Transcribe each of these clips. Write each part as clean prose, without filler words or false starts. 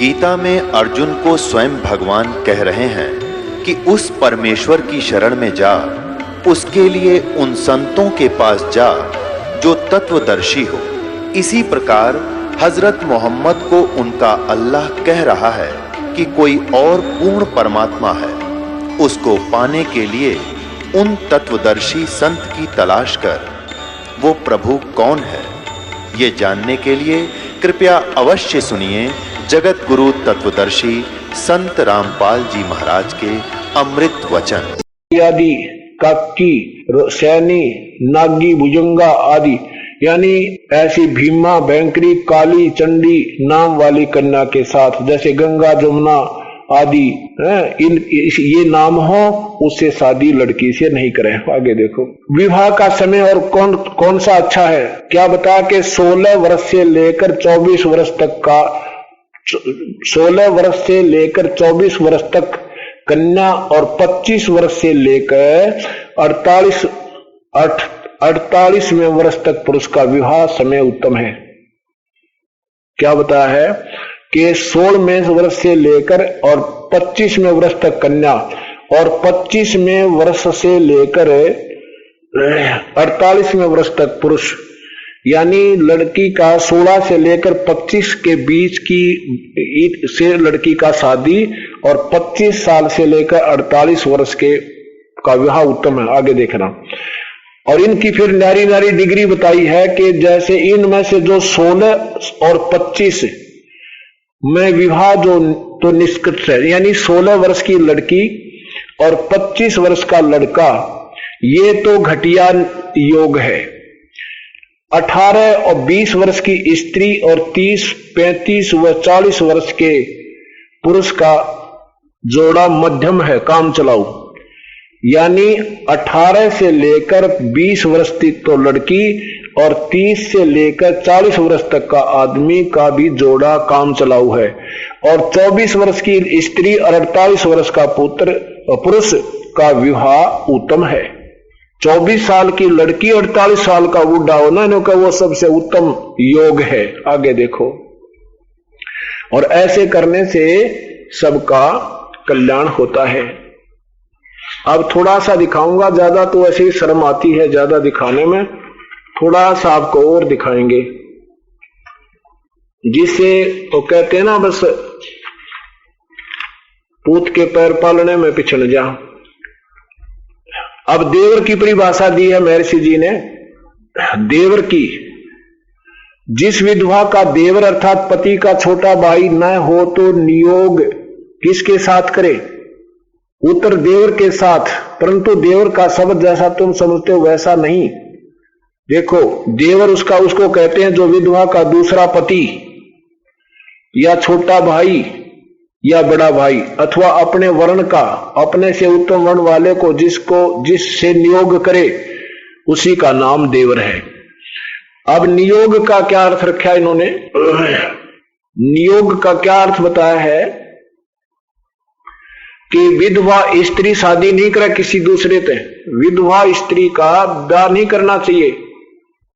गीता में अर्जुन को स्वयं भगवान कह रहे हैं कि उस परमेश्वर की शरण में जा, उसके लिए उन संतों के पास जा जो तत्वदर्शी हो। इसी प्रकार हजरत मोहम्मद को उनका अल्लाह कह रहा है कि कोई और पूर्ण परमात्मा है, उसको पाने के लिए उन तत्वदर्शी संत की तलाश कर। वो प्रभु कौन है, ये जानने के लिए कृपया अवश्य सुनिए जगत गुरु तत्वदर्शी संत रामपाल जी महाराज के अमृत वचन। आदि काकी, सैनी, नागी, भुजंगा आदि यानी ऐसी भीमा, बैंकरी, काली, चंडी नाम वाली कन्या के साथ, जैसे गंगा, जमुना आदि ये नाम हो, उससे शादी लड़की से नहीं करें। आगे देखो, विवाह का समय और कौन सा अच्छा है, क्या बता के 16 वर्ष से लेकर 24 वर्ष तक का, 16 वर्ष से लेकर 24 वर्ष तक कन्या और 25 वर्ष से लेकर 48वें वर्ष तक पुरुष का विवाह समय उत्तम है। क्या बताया है कि 16वें वर्ष से लेकर और 25वें वर्ष तक कन्या और 25वें वर्ष से लेकर 48वें वर्ष तक पुरुष, यानी लड़की का 16 से लेकर 25 के बीच की से लड़की का शादी और 25 साल से लेकर 48 वर्ष के का विवाह उत्तम है। आगे देखना। और इनकी फिर नारी नारी डिग्री बताई है कि जैसे इनमें से जो 16 और 25 में विवाह जो तो निष्कृत है, यानी 16 वर्ष की लड़की और 25 वर्ष का लड़का, ये तो घटिया योग है। 18 और 20 वर्ष की स्त्री और 30, 35 व 40 वर्ष के पुरुष का जोड़ा मध्यम है, काम चलाऊ। यानी 18 से लेकर 20 वर्ष तक तो लड़की और 30 से लेकर 40 वर्ष तक का आदमी का भी जोड़ा काम चलाऊ है। और 24 वर्ष की स्त्री और 48 वर्ष का पुरुष का विवाह उत्तम है। 24 साल की लड़की और 48 साल का बूढ़ा होना, इनका वो सबसे उत्तम योग है। आगे देखो। और ऐसे करने से सबका कल्याण होता है। अब थोड़ा सा दिखाऊंगा, ज्यादा तो ऐसे ही शर्म आती है ज्यादा दिखाने में, थोड़ा सा आपको और दिखाएंगे, जिससे वो कहते हैं ना, बस पूत के पैर पालने में पिछड़ जा। अब देवर की परिभाषा दी है महर्षि जी ने। देवर की, जिस विधवा का देवर अर्थात पति का छोटा भाई न हो तो नियोग किसके साथ करे? उत्तर देवर के साथ, परंतु देवर का शब्द जैसा तुम समझते हो वैसा नहीं। देखो, देवर उसको कहते हैं जो विधवा का दूसरा पति या छोटा भाई या बड़ा भाई अथवा अपने वर्ण का, अपने से उत्तम वर्ण वाले को जिससे नियोग करे, उसी का नाम देवर है। अब नियोग का क्या अर्थ रखा इन्होंने? नियोग का क्या अर्थ बताया है कि विधवा स्त्री शादी नहीं करे किसी दूसरे से, विधवा स्त्री का ब्याह नहीं करना चाहिए।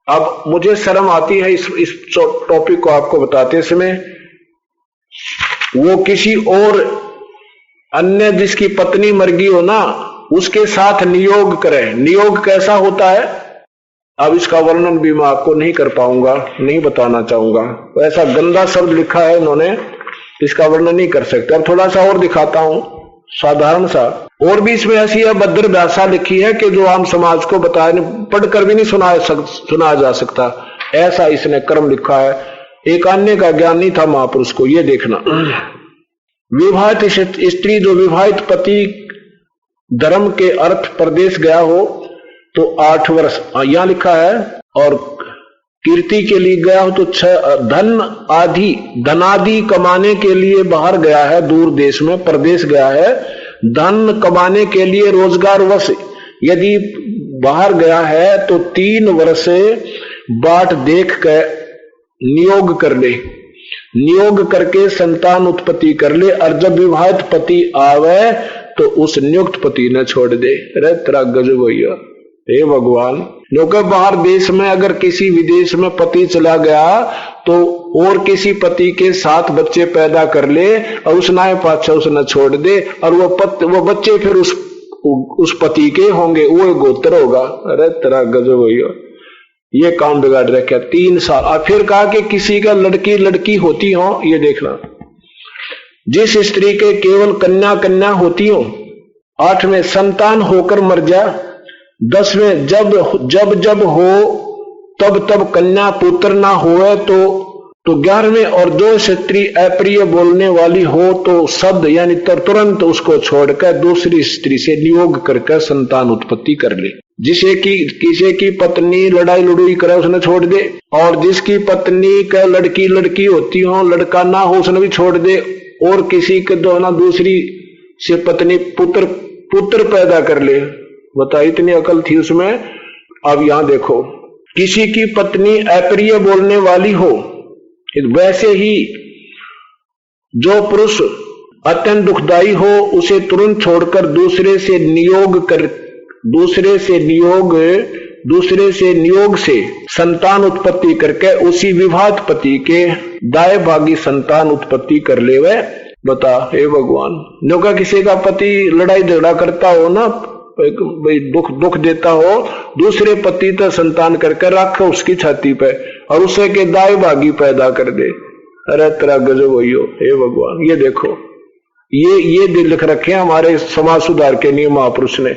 अब मुझे शर्म आती है इस टॉपिक को आपको बताते समय। वो किसी और अन्य जिसकी पत्नी मर गई हो ना, उसके साथ नियोग करे। नियोग कैसा होता है, अब इसका वर्णन भी मैं आपको नहीं कर पाऊंगा, नहीं बताना चाहूंगा। ऐसा गंदा शब्द लिखा है इन्होंने, इसका वर्णन नहीं कर सकते। अब थोड़ा सा और दिखाता हूं, साधारण सा। और भी इसमें ऐसी अभद्र भाषा लिखी है कि जो आम समाज को बताया, पढ़कर भी नहीं सुनाया जा सकता, ऐसा इसने कर्म लिखा है। एक अन्य का ज्ञान नहीं था महापुरुष को। ये देखना, विवाहित स्त्री जो विवाहित पति धर्म के अर्थ प्रदेश गया हो तो 8 वर्ष, यहां लिखा है, और कीर्ति के लिए गया हो तो 6, धनादि कमाने के लिए बाहर गया है, दूर देश में प्रदेश गया है, धन कमाने के लिए रोजगार वश यदि बाहर गया है तो 3 वर्ष बाट देख कर नियोग कर ले, नियोग करके संतान उत्पत्ति कर ले, और जब विवाहित पति आवे तो उस नियुक्त पति ने छोड़ दे। अरे तेरा गजब भैया, हे भगवान। क्योंकि बाहर देश में अगर किसी विदेश में पति चला गया तो और किसी पति के साथ बच्चे पैदा कर ले और उस नाय पाछा उसने छोड़ दे और वो बच्चे फिर उस पति के होंगे, वो गोत्र होगा। अरे तेरा गजब हो, ये काम बिगाड़ रखा 3 साल। और फिर कहा कि किसी का लड़की होती हो, ये देखना, जिस स्त्री के केवल कन्या होती हो, 8वें संतान होकर मर जाए, 10वें जब हो तब कन्या पुत्र ना होए तो 11वें और 2 स्त्री अप्रिय बोलने वाली हो तो शब्द यानी तुरंत उसको छोड़कर दूसरी स्त्री से नियोग करके संतान उत्पत्ति कर ले। किसी की पत्नी लड़ाई लड़ूई करे उसने छोड़ दे, और जिसकी पत्नी का लड़की होती हो, लड़का ना हो, उसने भी छोड़ दे, और किसी के दोना दूसरी से पत्नी पुत्र पैदा कर ले। बता, इतनी अकल थी उसमें। अब यहां देखो, किसी की पत्नी अप्रिय बोलने वाली हो, वैसे ही जो पुरुष अत्यंत दुखदाई हो उसे तुरंत छोड़कर दूसरे से नियोग से संतान उत्पत्ति करके उसी विवाहित पति के दाएं भागी संतान उत्पत्ति कर ले। वह बता, हे भगवान, जो का किसी का पति लड़ाई झगड़ा करता हो ना, भाई दुख देता हो, दूसरे पति तो संतान करके रख उसकी छाती पे और उसे के दाएं भागी पैदा कर दे। अरे तेरा गजब होइयो, हे भगवान। ये देखो, ये दिल लिख रखे हमारे समाज सुधार के नियम महापुरुष ने,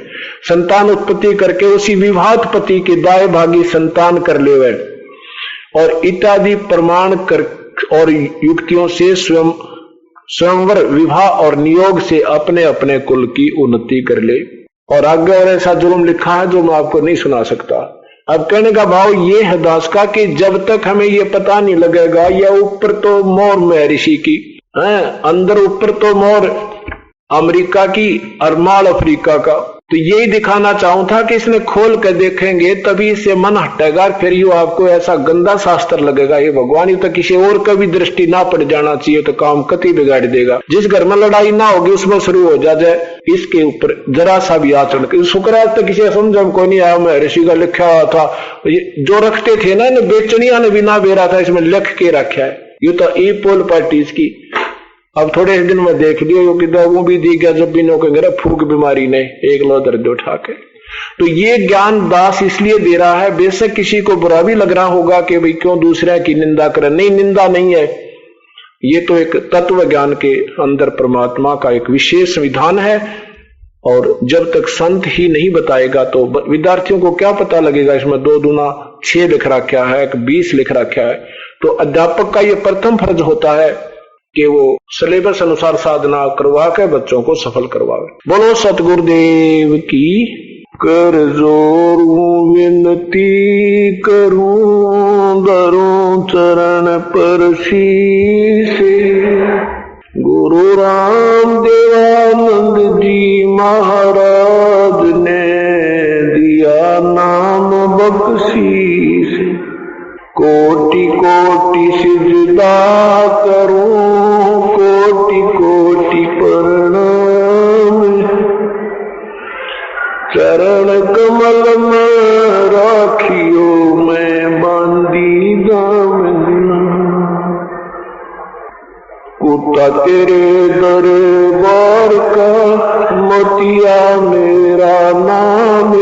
संतान उत्पत्ति करके उसी विवाहित पति के दाएं भागी संतान कर ले वह, और इत्यादि प्रमाण कर और युक्तियों से स्वयंवर विवाह और नियोग से अपने अपने कुल की उन्नति कर ले। और आगे और ऐसा जुर्म लिखा है जो मैं आपको नहीं सुना सकता। अब कहने का भाव ये है दास का कि जब तक हमें ये पता नहीं लगेगा, या ऊपर तो मोर में ऋषि की है, अंदर ऊपर तो मोर अमेरिका की और माल अफ्रीका का, तो यही दिखाना चाहूं था कि इसने खोल कर देखेंगे तभी इससे मन हटेगा, फिर यू आपको ऐसा गंदा शास्त्र लगेगा, ये भगवान, ये तो किसी और का भी दृष्टि ना पड़ जाना चाहिए तो काम कति बिगाड़ देगा। जिस घर में लड़ाई ना होगी उसमें शुरू हो जाए इसके ऊपर जरा सा भी आचरण। शुक्राज तो किसी समझ को नहीं आया, मैं ऋषि का लिखा हुआ था, जो रखते थे ना बेचनिया ने भी ना बेरा था, इसमें लिख के रखा है। ये तो ई पोल पार्टी की। अब थोड़े दिन में देख लियो कि वो भी दी गया जब भी नो कहेंगे फूक बीमारी ने एक लो दर्द उठा के। तो ये ज्ञान दास इसलिए दे रहा है, बेशक किसी को बुरा भी लग रहा होगा कि भाई क्यों दूसरे की निंदा करें, नहीं, निंदा नहीं है, ये तो एक तत्व ज्ञान के अंदर परमात्मा का एक विशेष विधान है। और जब तक संत ही नहीं बताएगा तो विद्यार्थियों को क्या पता लगेगा। इसमें 2 दूना 6 लिख रखा है, 20 लिख रखा है। तो अध्यापक का ये प्रथम फर्ज होता है कि वो सिलेबस अनुसार साधना करवा के बच्चों को सफल करवावे। बोलो सतगुरुदेव की। कर जोरूं विनती करूं धरूं चरण पर शीसे, गुरु राम देवानंद जी महाराज ने दिया नाम बख्शीश, कोटि कोटि सिजदा करूं कोटि कोटि प्रणाम, चरण कमल में राखियो मैं बांधी दामन, कुत्ता तेरे दरबार का मोतिया मेरा नाम,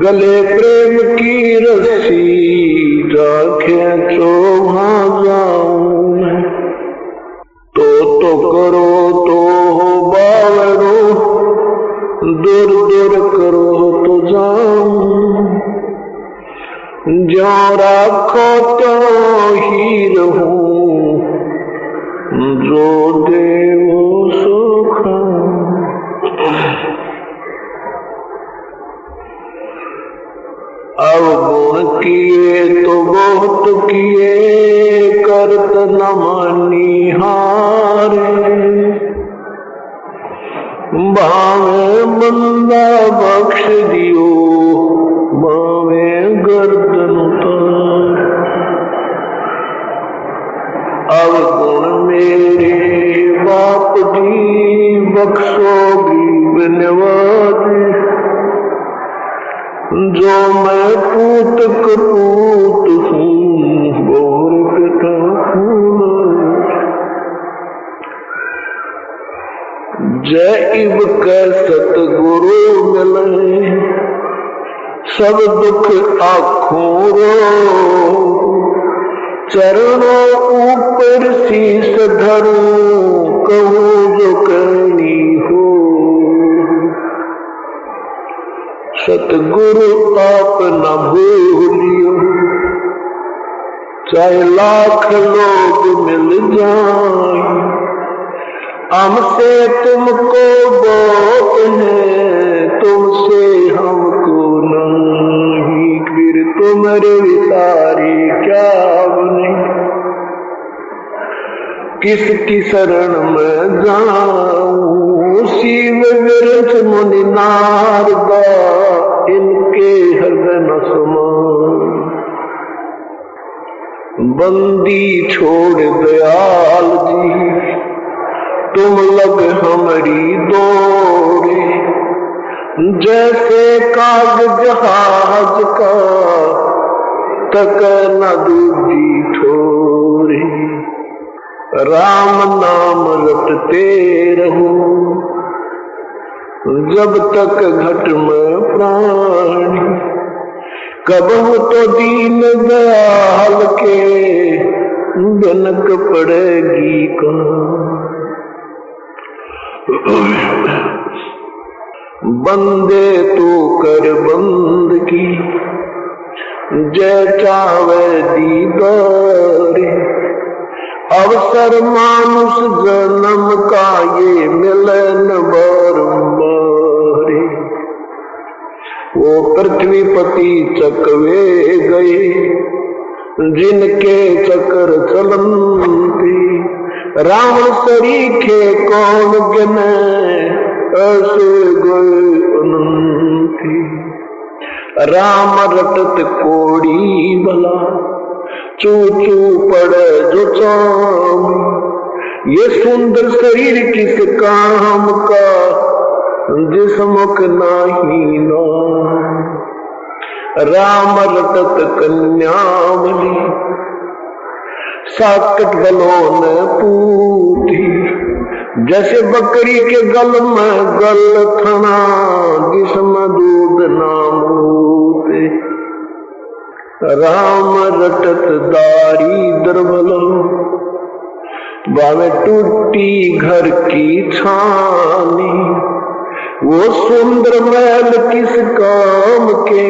गले प्रेम की रस्सी राखे तो वहां जाऊं, तो करो तो हो बावरो, दूर दूर करो तो जाऊं, जो राखो तो ही रहूं, जो देवो सो खाऊं। अब गुण किए तो बहुत किए, करत न मानी हारे, भावे बंदा बख्श दियो, भावे गर्दन उतार। अब गुण मेरे बाप जी बख्शो भी बनवाद, जो मैं पूत कपूत हूँ और पिता जय इब के सतगुरु मिले सब दुख आँखों रो चरणों ऊपर शीस धरूं कहूँ जो कहनी हो सतगुरु आप न भूलियो चाहे लाख लोग मिल जाएं हमसे तुमको बहुत है तुमसे हमको नहीं फिर तुम्हारे विसारी क्या बने किसकी शरण में जाऊं शिव विरथ मुनि नारदा इनके हृदय न समान बंदी छोड़ दयाल जी तुम लग हमारी दौरे जैसे कागज जहाज का तक न दूजी ठोरे राम नाम रटते रहो जब तक घट में प्राण कबहू तो दीन दयाल के बनक पड़ेगी कहाँ बंदे तू कर बंदगी जय चावे दीदारे अवसर मानुष जन्म का ये मिलन बारंबार वो पृथ्वीपति चकवे गए जिनके चक्र चलंती रावण सरीखे कौन गिने ऐसे गए अनंती राम रटत कोड़ी भला चू चू पड़े जो चाम ये सुंदर शरीर किस काम का जिस मुख नाही नाम राम रटत कन्यावली साकट गलों ने पूती जैसे बकरी के गल में गल थना जिसमें दूध नामूते राम रटत दारी दरबलो बावे टूटी घर की छानी वो सुंदर महल किस काम के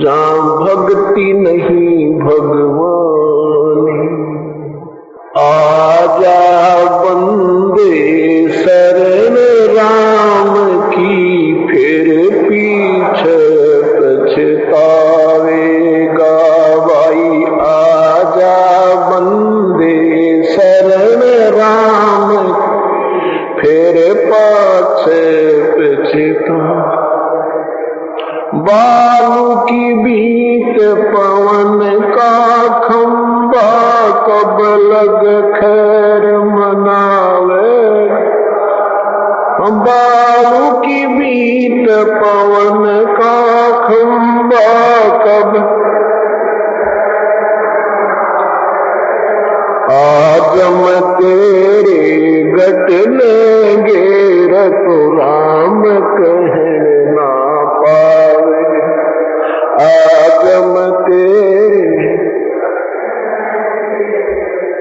जहाँ भक्ति नहीं भगवान आजा बंदे शरण राम की फिर पीछे पछतावेगा भाई आजा बंदे शरण राम फिर पाछे पछता बालू की बीत पवन का खंबा कब लग खैर मनावे बालू की बीत पवन का खंबा कब आज मैं तेरे गट लेंगे तो राम कहना पावे आगम तेरे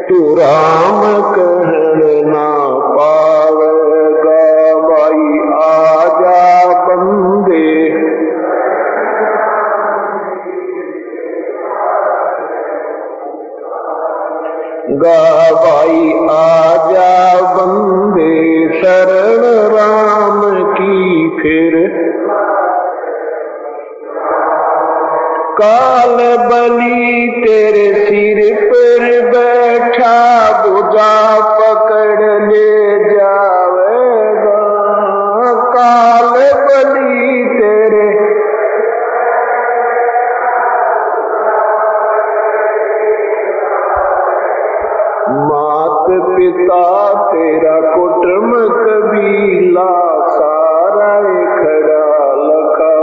तू राम कहना पावेगा भाई आजा बंदे भाई आजा बंदे शरण राम की फिर काल बली तेरे सिर पर बैठा बुझा पकड़ ले जावेगा काल बली तेरे मात पिता तेरा कुटुंब कबीला सारा खड़ा लखा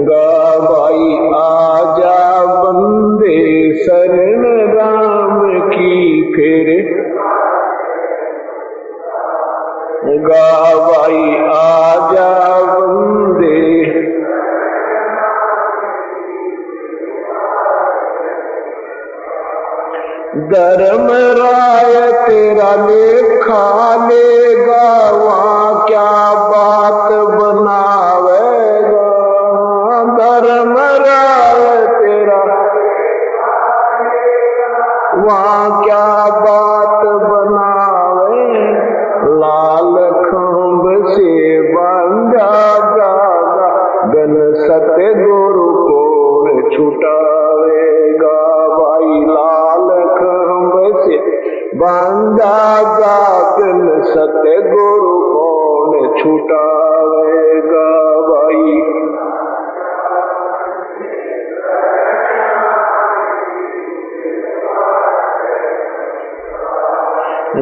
गावाई आजा बंदे शरण राम की, फिर गावाई आजा बंदे धर्मराय तेरा लेखा लेगा, वहाँ क्या बात बनावेगा। धर्मराय तेरा वहाँ क्या बात बनावे, लाल खंभ से बांधा जागा, गन सत्य गुरु को छुटावेगा। भाई लाल खंभ से बांधा जागन, सत्य गुरु कौन छुटावेगा। भाई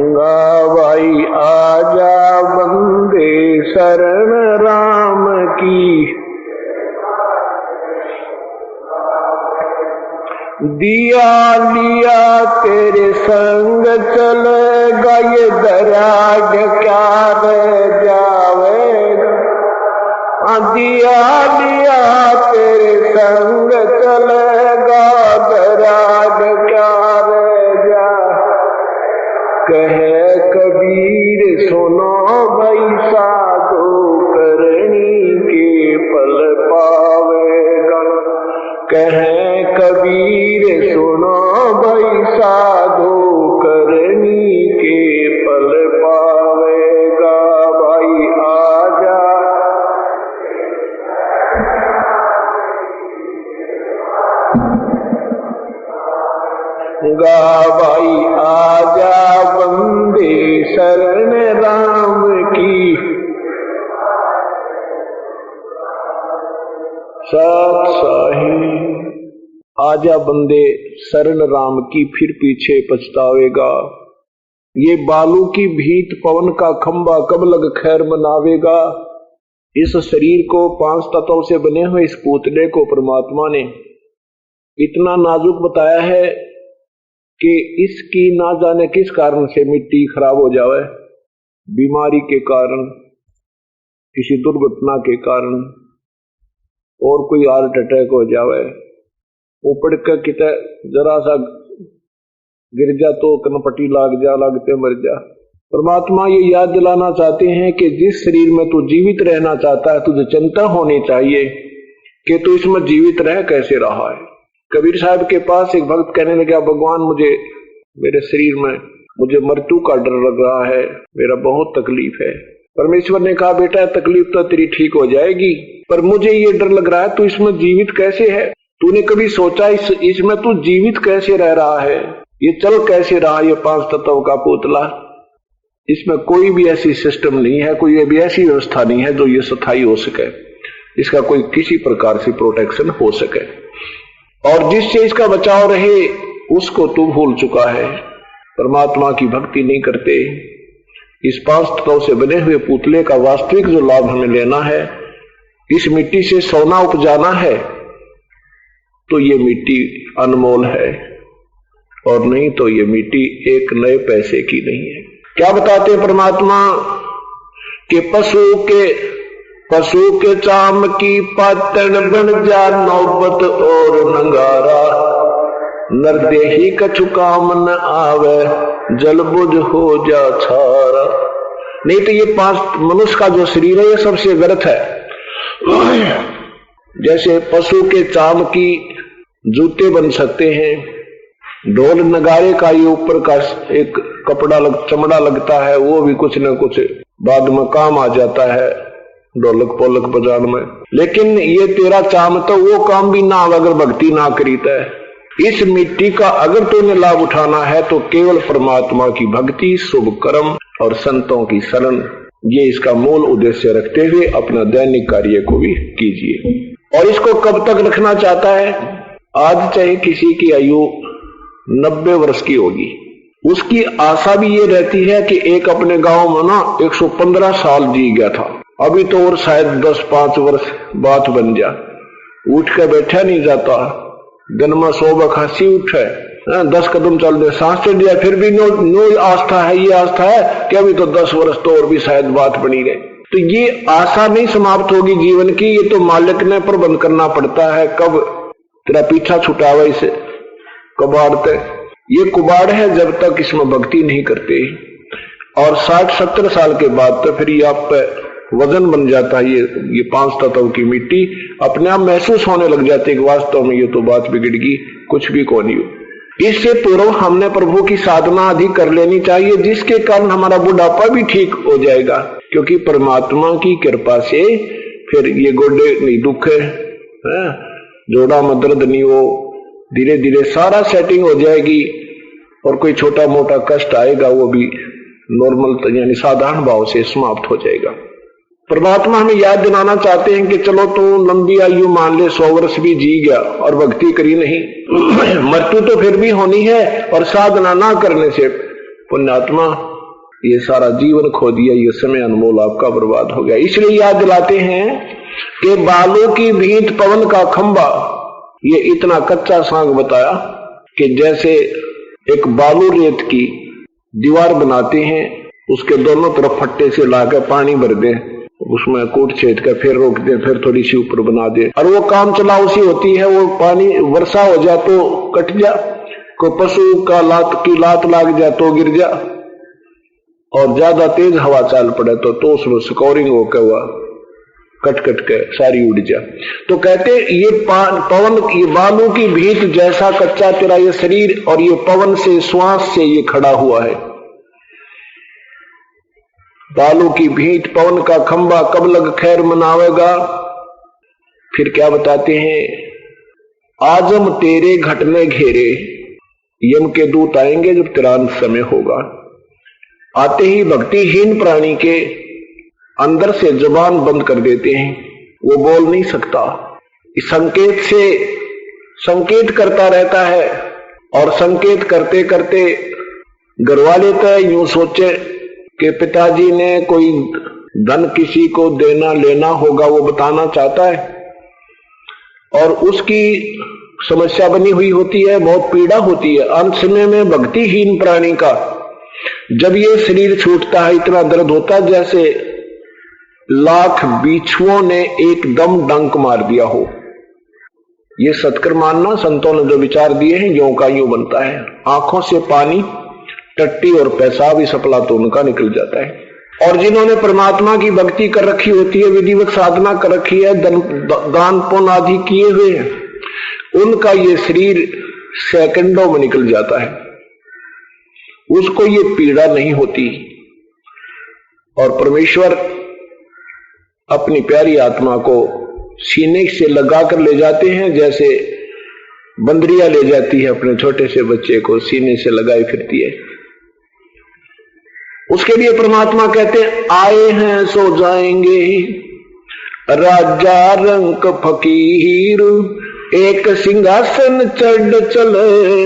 गावाई आजा बंदे शरण राम की, दिया लिया तेरे संग चलेगा, ये दराज क्या रह जावेगा। दिया लिया तेरे संग चलेगा, दराज क्या रह जा। कहे कबीर सुनो भाई साधु, करनी के फल पावेगा। कहे कबीर सुनो भाई साधु, करनी के फल पावेगा। भाई आजा गावाई आजा बंदे शरण राम की, सत साही आजा बंदे शरण राम की, फिर पीछे पछतावेगा। ये बालू की भीत पवन का खंबा कब लग खैर मनावेगा। इस शरीर को 5 तत्वों से बने हुए इस पुतले को परमात्मा ने इतना नाजुक बताया है कि इसकी ना जाने किस कारण से मिट्टी खराब हो जावे, बीमारी के कारण, किसी दुर्घटना के कारण, और कोई हार्ट अटैक हो जावे, ऊपर का किते जरा सा गिर जा तो कनपट्टी लाग जा, लागते मर जा। परमात्मा ये याद दिलाना चाहते हैं कि जिस शरीर में तू जीवित रहना चाहता है, तुझे चिंता होनी चाहिए कि तू इसमें जीवित रह कैसे रहा है। कबीर साहब के पास एक भक्त कहने लगा, भगवान मुझे मेरे शरीर में मुझे मृत्यु का डर लग रहा है, मेरा बहुत तकलीफ है। परमेश्वर ने कहा, बेटा तकलीफ तो तेरी ठीक हो जाएगी, पर मुझे ये डर लग रहा है तू इसमें जीवित कैसे है। तूने कभी सोचा इसमें तू जीवित कैसे रह रहा है, ये चल कैसे रहा, ये 5 तत्व का पुतला। इसमें कोई भी ऐसी सिस्टम नहीं है, कोई भी ऐसी व्यवस्था नहीं है जो ये स्थायी हो सके, इसका कोई किसी प्रकार से प्रोटेक्शन हो सके। और जिससे इसका बचाव रहे उसको तू भूल चुका है, परमात्मा की भक्ति नहीं करते। इस 5 तत्वों से बने हुए पुतले का वास्तविक जो लाभ हमें लेना है, इस मिट्टी से सोना उपजाना है, तो ये मिट्टी अनमोल है, और नहीं तो ये मिट्टी एक नए पैसे की नहीं है। क्या बताते हैं परमात्मा कि पशु के चाम की पातन बन जा नौबत और नंगारा, नरदेही कछु काम न आवे, जल बुझ हो जा छारा। नहीं तो ये 5 मनुष्य का जो शरीर है ये सबसे व्यर्थ है। जैसे पशु के चाम की जूते बन सकते हैं, ढोल नगारे का ये ऊपर का एक कपड़ा चमड़ा लगता है, वो भी कुछ न कुछ बाद में काम आ जाता है ढोलक पोलक बजाने में। लेकिन ये तेरा चाम तो वो काम भी ना अगर भक्ति ना करीता है। इस मिट्टी का अगर तुम्हें लाभ उठाना है तो केवल परमात्मा की भक्ति, शुभ कर्म और संतों की शरण, ये इसका मूल उद्देश्य रखते हुए अपना दैनिक कार्य को भी कीजिए। और इसको कब तक रखना चाहता है? आज चाहे किसी की आयु 90 वर्ष की होगी, उसकी आशा भी ये रहती है कि एक अपने गांव में ना 115 साल जी गया था, अभी तो और शायद 10-5 वर्ष बात बन जा। उठ के बैठा नहीं जाता, दिन में 100 बखासी उठे, 10 कदम चल दे, सांस चढ़ जाए, फिर भी नो आस्था है, ये आस्था है कि अभी तो 10 वर्ष तो और भी शायद बात बनी रहे। तो ये आशा नहीं समाप्त होगी जीवन की, ये तो मालिक ने प्रबंध करना पड़ता है। कब तेरा पीछा छुटावा इसे कबाड़ते, ये कुबाड़ है जब तक इसमें भक्ति नहीं करते। और 60-70 साल के बाद तो फिर ये आप पे वजन बन जाता है, ये 5 तत्व की मिट्टी अपने आप महसूस होने लग जाती है कि वास्तव में ये तो बात बिगड़ गई, कुछ भी को नहीं हो। इससे पूर्व हमने प्रभु की साधना अधिक कर लेनी चाहिए, जिसके कारण हमारा बुढ़ापा भी ठीक हो जाएगा, क्योंकि परमात्मा की कृपा से फिर ये गोडे नहीं दुखे, जोड़ा में दर्द नहीं हो, धीरे धीरे सारा सेटिंग हो जाएगी और कोई छोटा मोटा कष्ट आएगा वो भी नॉर्मल यानी साधारण भाव से समाप्त हो जाएगा। परमात्मा हमें याद दिलाना चाहते हैं कि चलो तू लंबी आयु मान ले, 100 वर्ष भी जी गया और भक्ति करी नहीं, मृत्यु तो फिर भी होनी है, और साधना ना करने से पुण्यात्मा ये सारा जीवन खो दिया, ये समय अनमोल आपका बर्बाद हो गया। इसलिए याद दिलाते हैं कि बालों की भींत पवन का खंबा, ये इतना कच्चा सांग बताया कि जैसे एक बालू रेत की दीवार बनाते हैं, उसके दोनों तरफ फट्टे से लाकर पानी भर दे, उसमें कूट छेद कर फिर रोक दे, फिर थोड़ी सी ऊपर बना दे, और वो काम चला उसी होती है। वो पानी वर्षा हो जाए तो कट जा, कोई पशु का लात लाग जाए तो गिर जा, और ज्यादा तेज हवा चाल पड़े तो उसमें स्कोरिंग होकर हुआ कट कट के सारी उड़ जा। तो कहते ये पवन, ये बालू की भीत जैसा कच्चा तेरा ये शरीर, और ये पवन से श्वास से ये खड़ा हुआ है। बालू की भींट पवन का खंबा, कब लग खैर मनावेगा। फिर क्या बताते हैं, आजम तेरे घटने घेरे, यम के दूत आएंगे जब तेरा अंत समय होगा। आते ही भक्तिहीन प्राणी के अंदर से जुबान बंद कर देते हैं, वो बोल नहीं सकता, इस संकेत से संकेत करता रहता है, और संकेत करते करते घरवाले तो यूं सोचे कि पिताजी ने कोई धन किसी को देना लेना होगा, वो बताना चाहता है, और उसकी समस्या बनी हुई होती है, बहुत पीड़ा होती है। अंत समय में भक्तिहीन प्राणी का जब ये शरीर छूटता है, इतना दर्द होता है जैसे लाख बिच्छुओं ने एकदम डंक मार दिया हो। ये सत्कर मानना, संतों ने जो विचार दिए हैं, यों का यूं बनता है। आंखों से पानी, टट्टी और पेशाब इस सपला तो उनका निकल जाता है। और जिन्होंने परमात्मा की भक्ति कर रखी होती है, विधिवत साधना कर रखी है, दान पुण्य आदि किए हुए हैं, उनका ये शरीर सेकंडों में निकल जाता है, उसको ये पीड़ा नहीं होती। और परमेश्वर अपनी प्यारी आत्मा को सीने से लगाकर ले जाते हैं, जैसे बंदरिया ले जाती है अपने छोटे से बच्चे को, सीने से लगाए फिरती है। उसके लिए परमात्मा कहते हैं, आए हैं सो जाएंगे, राजा रंक फकीर, एक सिंहासन चढ़ चले,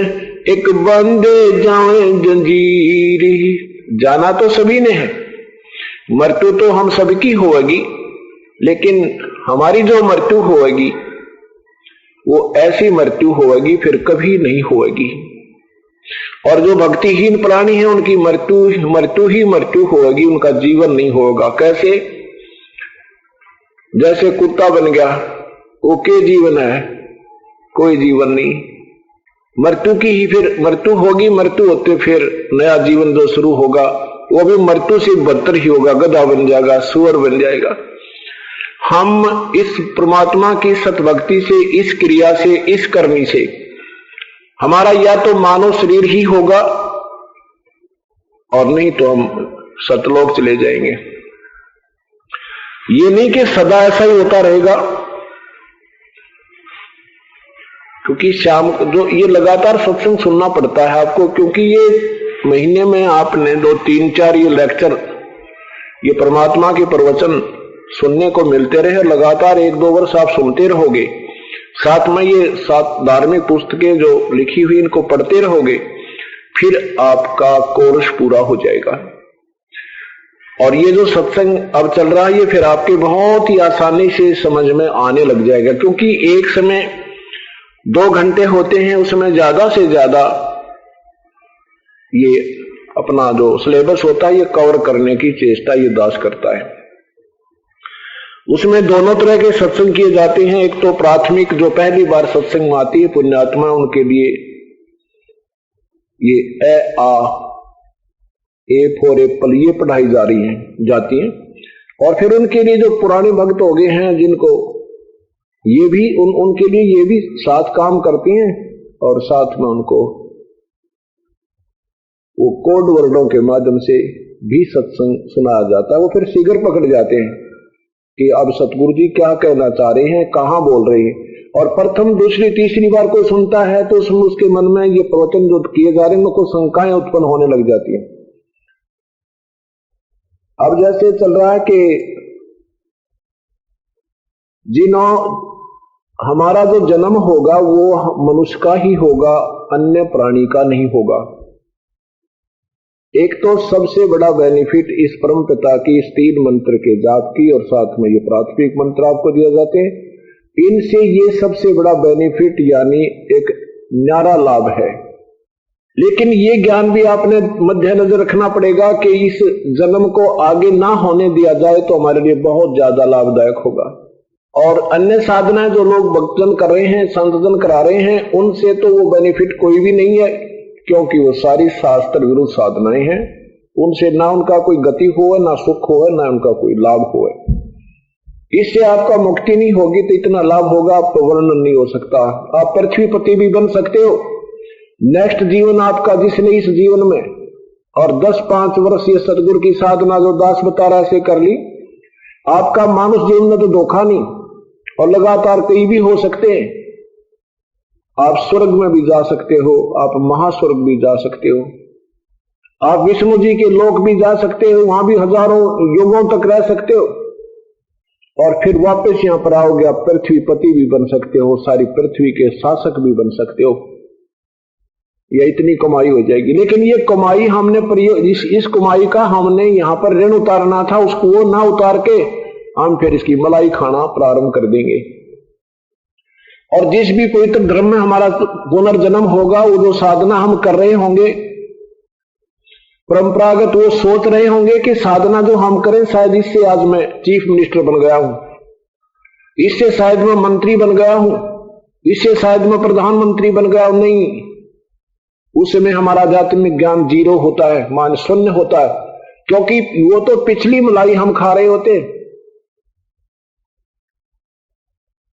एक बंदे जाए जंजीरी। जाना तो सभी ने है, मृत्यु तो हम सबकी होगी, लेकिन हमारी जो मृत्यु होगी वो ऐसी मृत्यु होगी फिर कभी नहीं होगी। और जो भक्तिहीन प्राणी है उनकी मृत्यु ही मृत्यु होगी, उनका जीवन नहीं होगा। कैसे? जैसे कुत्ता बन गया, वो के जीवन है, कोई जीवन नहीं। मृत्यु की ही फिर मृत्यु होगी, मृत्यु होते फिर नया जीवन जो शुरू होगा वो भी मृत्यु से बदतर ही होगा, गधा बन जाएगा, सुअर बन जाएगा। हम इस परमात्मा की सतभक्ति से, इस क्रिया से, इस करनी से हमारा या तो मानव शरीर ही होगा, और नहीं तो हम सतलोक चले जाएंगे। ये नहीं कि सदा ऐसा ही होता रहेगा, क्योंकि शाम जो ये लगातार सत्संग सुनना पड़ता है आपको, क्योंकि ये महीने में आपने 2, 3, 4 ये लेक्चर, ये परमात्मा के प्रवचन सुनने को मिलते रहे, लगातार 1-2 वर्ष आप सुनते रहोगे, साथ में ये 7 धार्मिक पुस्तकें जो लिखी हुई इनको पढ़ते रहोगे, फिर आपका कोर्स पूरा हो जाएगा। और ये जो सत्संग अब चल रहा है ये फिर आपके बहुत ही आसानी से समझ में आने लग जाएगा, क्योंकि एक समय 2 घंटे होते हैं, उसमें ज्यादा से ज्यादा ये अपना जो सिलेबस होता है ये कवर करने की चेष्टा ये दास करता है। उसमें दोनों तरह के सत्संग किए जाते हैं। एक तो प्राथमिक जो पहली बार सत्संग में आती है पुण्यात्मा, उनके लिए ये ए फॉर एप्पल ये पढ़ाई जाती है। और फिर उनके लिए जो पुराने भक्त हो गए हैं जिनको ये भी उनके लिए ये भी साथ काम करती हैं और साथ में उनको वो कोड वर्डों के माध्यम से भी सत्संग सुनाया जाता है। वो फिर शीघ्र पकड़ जाते हैं कि अब सतगुरु जी क्या कहना चाह रहे हैं, कहां बोल रहे हैं। और प्रथम दूसरी तीसरी बार कोई सुनता है तो उसके मन में ये प्रवचन जो किए जा रहे हैं उनको शंकाएं उत्पन्न होने लग जाती हैं। अब जैसे चल रहा है कि हमारा जो जन्म होगा वो मनुष्य का ही होगा, अन्य प्राणी का नहीं होगा। एक तो सबसे बड़ा बेनिफिट इस परम पिता की इस 3 मंत्र के जाप की और साथ में ये प्राथमिक मंत्र आपको दिया जाते हैं, इनसे ये सबसे बड़ा बेनिफिट यानी एक न्यारा लाभ है। लेकिन ये ज्ञान भी आपने मद्देनजर रखना पड़ेगा कि इस जन्म को आगे ना होने दिया जाए तो हमारे लिए बहुत ज्यादा लाभदायक होगा। और अन्य साधनाएं जो लोग भक्तजन कर रहे हैं, संतजन करा रहे हैं, उनसे तो वो बेनिफिट कोई भी नहीं है, क्योंकि वो सारी शास्त्र विरुद्ध साधनाएं हैं। उनसे ना उनका कोई गति हो, ना सुख हो, ना उनका कोई लाभ हो। इससे आपका मुक्ति नहीं होगी तो इतना लाभ होगा आपको वर्णन नहीं हो सकता। आप पृथ्वीपति भी बन सकते हो। नेक्स्ट जीवन आपका जिसने इस जीवन में और 10-5 वर्ष ये सतगुरु की साधना जो दास बता रहा है कर ली, आपका मानुष जीवन में तो धोखा नहीं और लगातार कहीं भी हो सकते हैं। आप स्वर्ग में भी जा सकते हो, आप महास्वर्ग भी जा सकते हो, आप विष्णु जी के लोक भी जा सकते हो, वहां भी हजारों युगों तक रह सकते हो और फिर वापस यहां पर आओगे आप पृथ्वीपति भी बन सकते हो, सारी पृथ्वी के शासक भी बन सकते हो। यह इतनी कमाई हो जाएगी। लेकिन ये कमाई हमने इस कमाई का हमने यहां पर ऋण उतारना था, उसको वो ना उतार के हम फिर इसकी मलाई खाना प्रारंभ कर देंगे। और जिस भी पवित्र धर्म में हमारा पुनर्जन्म होगा, वो जो साधना हम कर रहे होंगे परंपरागत, वो सोच रहे होंगे कि साधना जो हम करें शायद इससे आज मैं चीफ मिनिस्टर बन गया हूं, इससे शायद मैं मंत्री बन गया हूं, इससे शायद मैं प्रधानमंत्री बन गया हूं। नहीं, उस समय हमारा आध्यात्मिक ज्ञान 0 होता है, मान शून्य होता है, क्योंकि वो तो पिछली मलाई हम खा रहे होते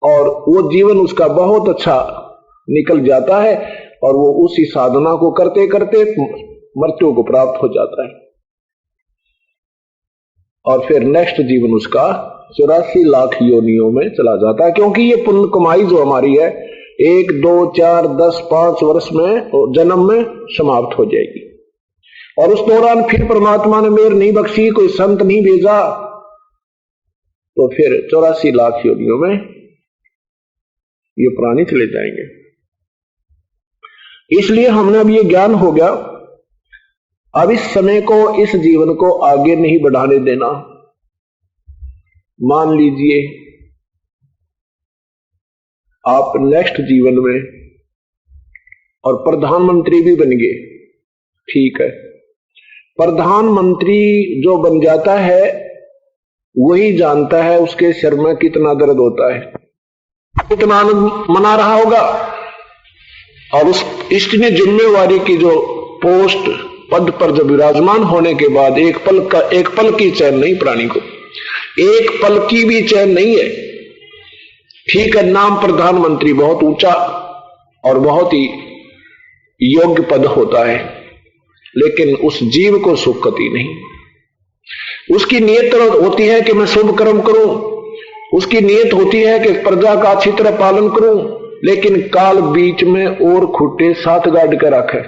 और वो जीवन उसका बहुत अच्छा निकल जाता है और वो उसी साधना को करते करते मृत्यु को प्राप्त हो जाता है। और फिर नेक्स्ट जीवन उसका 84 लाख योनियों में चला जाता है, क्योंकि ये पुण्य कमाई जो हमारी है 1, 2, 4, 10, 5 वर्ष में जन्म में समाप्त हो जाएगी। और उस दौरान फिर परमात्मा ने मेहर नहीं बख्शी, कोई संत नहीं भेजा, तो फिर 84 लाख योनियों में ये प्राणी चले जाएंगे। इसलिए हमने अब ये ज्ञान हो गया, अब इस समय को, इस जीवन को आगे नहीं बढ़ाने देना। मान लीजिए आप नेक्स्ट जीवन में और प्रधानमंत्री भी बन गए, ठीक है। प्रधानमंत्री जो बन जाता है वही जानता है उसके सिर में कितना दर्द होता है, कितना आनंद मना रहा होगा। और इसने जिम्मेवारी की जो पोस्ट पद पर जब विराजमान होने के बाद एक पल की चैन नहीं, प्राणी को एक पल की भी चैन नहीं है। ठीक है, नाम प्रधानमंत्री बहुत ऊंचा और बहुत ही योग्य पद होता है, लेकिन उस जीव को सुख कती नहीं। उसकी नियत होती है कि मैं शुभ कर्म करूं, उसकी नियत होती है कि प्रजा का अच्छी तरह पालन करूं, लेकिन काल बीच में और खुट्टे साथ गाड़ कर रखे।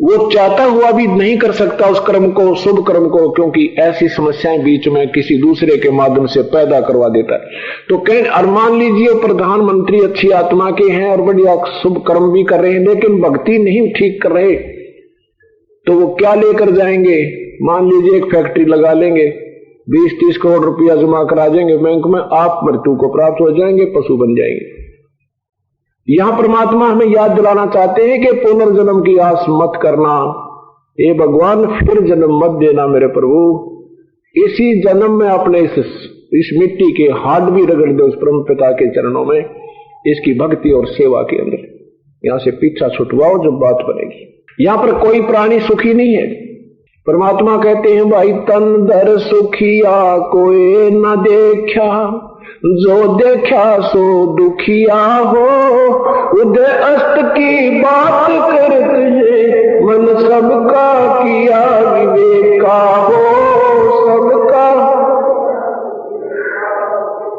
वो चाहता हुआ भी नहीं कर सकता उस कर्म को, शुभ कर्म को, क्योंकि ऐसी समस्याएं बीच में किसी दूसरे के माध्यम से पैदा करवा देता है। तो कहीं और मान लीजिए प्रधानमंत्री अच्छी आत्मा के हैं और बढ़िया शुभ कर्म भी कर रहे हैं, लेकिन भक्ति नहीं ठीक कर रहे, तो वो क्या लेकर जाएंगे? मान लीजिए एक फैक्ट्री लगा लेंगे, 20-30 करोड़ रुपया जमा करा देंगे बैंक में, आप मृत्यु को प्राप्त हो जाएंगे, पशु बन जाएंगे। यहां परमात्मा हमें याद दिलाना चाहते हैं कि पुनर्जन्म की आस मत करना, हे भगवान फिर जन्म मत देना मेरे प्रभु। इसी जन्म में अपने इस मिट्टी के हाथ भी रगड़ दो उस परम पिता के चरणों में, इसकी भक्ति और सेवा के अंदर। यहां से पीछा छुटवाओ जब बात बनेगी। यहां पर कोई प्राणी सुखी नहीं है। परमात्मा कहते हैं भाई तन दर सुखिया कोई न देखा, जो देखा सो दुखिया हो। उदय अस्त की बात करते हैं, मन सबका किया विवेका हो। सबका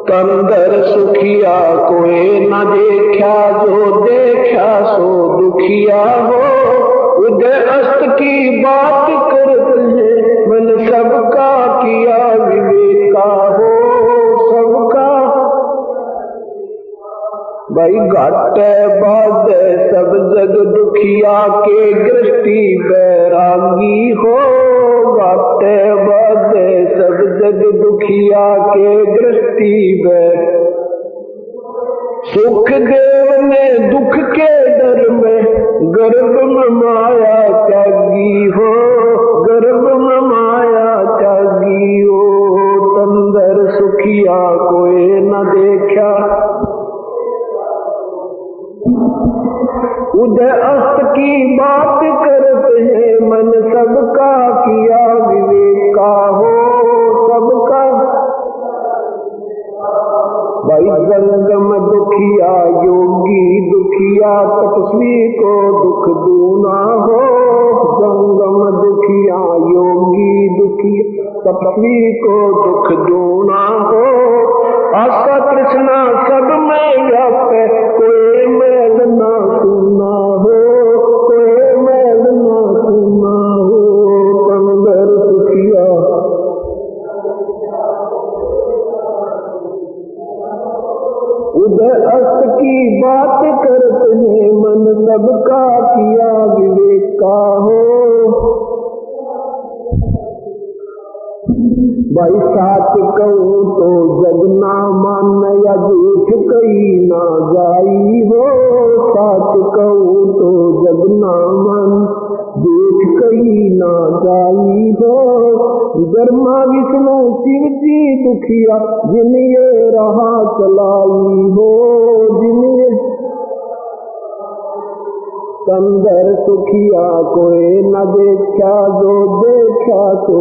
तंदर सुखिया कोई न देखा, जो देखा सो दुखिया हो। उदय अस्त की बात करते हैं, मन सबका किया विवेका हो। सबका भाई घाटे बाधे सब जग दुखिया के दृष्टि बैरागी हो। घाटे बाधे सब जग दुखिया के दृष्टि बैरागी। सुख देव ने दुख के डर में गर्भ में माया त्यागी हो। गर्भ में माया त्यागी हो। तंदर सुखिया कोई न देखा, उदय अस्त की बात करते हैं, मन सबका किया विवेका हो। सबका भाई जंगम दुखिया योगी दुखिया, तपस्वी को दुख दूना हो। जंगम दुखिया योगी दुखिया, तपस्वी को दुख दूना हो। आशा कृष्णा सब में व्याप्त, कोई मैल ना सुना हो। कोई मैल ना सुना हो। तंदर सुखिया उदय अस्त की बात करते हैं, मन सबका किया विवेका हो। भाई साच कहूँ तो जग ना मान, या झूठ कही ना जाई हो। साच कहूँ तो जग ना मान, झूठ कही ना जाई हो। ब्रह्मा विष्णु शिव जी दुखिया, जिन ये रहा चलाई हो। जिन ये तंदर सुखिया कोई न देखा, जो देखा तो।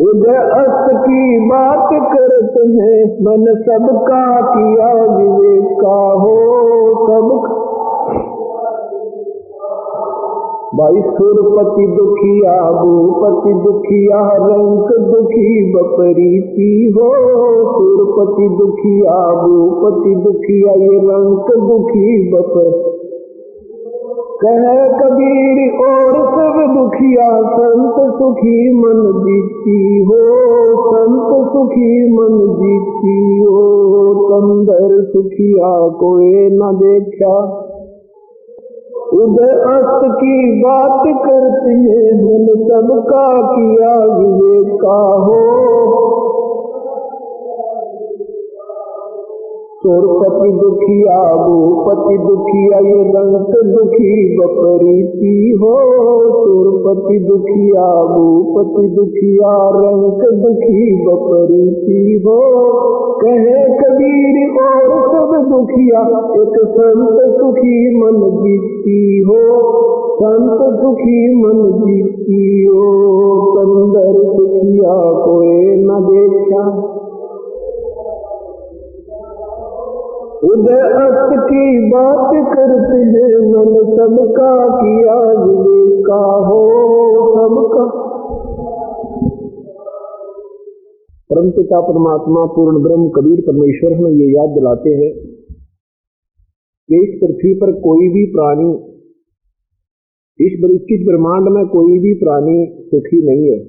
उदय अस्त की बात करते हैं, मन सबका किया विवेका हो। सबका भाई सुरपति दुखिया भूपति दुखिया, रंक दुखी बपरीती हो। सुरपति दुखिया भूपति दुखिया, ये रंक दुखी बपर। कहे कबीर और सब दुखिया, संत सुखी मन जीती हो। संत सुखी मन जीती हो। तंदर सुखिया कोई न देखा, उदय अस्त की बात करती है, मन सबका किया विवेका हो। सुरपति दुखिया भूपति दुखिया, ये रंक दुखी बपरीती हो। सुरपति दुखिया भूपति दुखिया, रंक दुखी बपरीती हो। कहे कबीर और सब दुखिया, एक संत सुखी मन जीती हो। संत सुखी मन जीती हो। तंदर सुखिया कोई न देखा, उदय अस्त की बात करते हैं, मन सबका किया विवेका हो। सबका परमपिता परमात्मा पूर्ण ब्रह्म कबीर परमेश्वर हमें ये याद दिलाते हैं कि इस पृथ्वी पर कोई भी प्राणी, इस 21 ब्रह्मांड में कोई भी प्राणी सुखी नहीं है।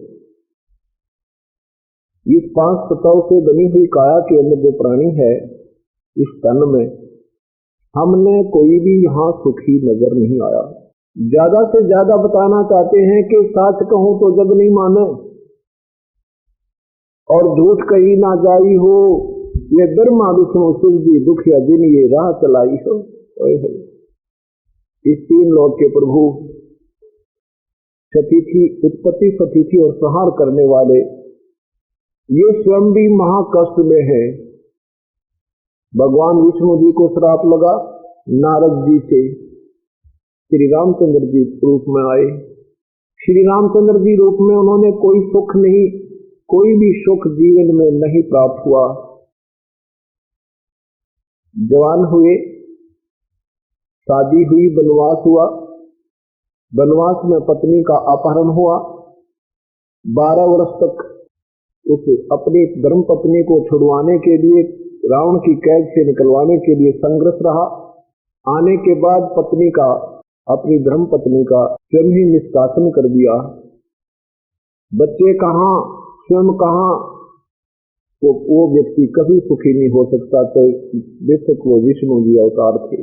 इस 5 तत्वों से बनी हुई काया के अंदर जो प्राणी है, इस तन में हमने कोई भी यहां सुखी नजर नहीं आया। ज्यादा से ज्यादा बताना चाहते हैं कि सच कहूं तो जग नहीं माने और झूठ कही ना जाई हो, ये ब्रह्मा विष्णु शिव जी दुखिया जिन ये राह चलाई हो। इस तीन लोक के प्रभु सतीथी, उत्पत्ति सतीथी और संहार करने वाले, ये स्वयं भी महाकष्ट में है। भगवान विष्णु जी को श्राप लगा नारद जी से, श्री रामचंद्र जी रूप में आए। श्री रामचंद्र जी रूप में उन्होंने कोई सुख नहीं, कोई भी सुख जीवन में नहीं प्राप्त हुआ। जवान हुए, शादी हुई, वनवास हुआ, वनवास में पत्नी का अपहरण हुआ। 12 वर्ष तक उस अपनी धर्म पत्नी को छुड़वाने के लिए, रावण की कैद से निकलवाने के लिए संघर्ष रहा। आने के बाद पत्नी का, अपनी धर्म पत्नी का स्वयं ही निष्कासन कर दिया। बच्चे कहाँ, स्वयं कहाँ, वो व्यक्ति कभी सुखी नहीं हो सकता। तो बेशक वो विष्णु जी अवतार थे।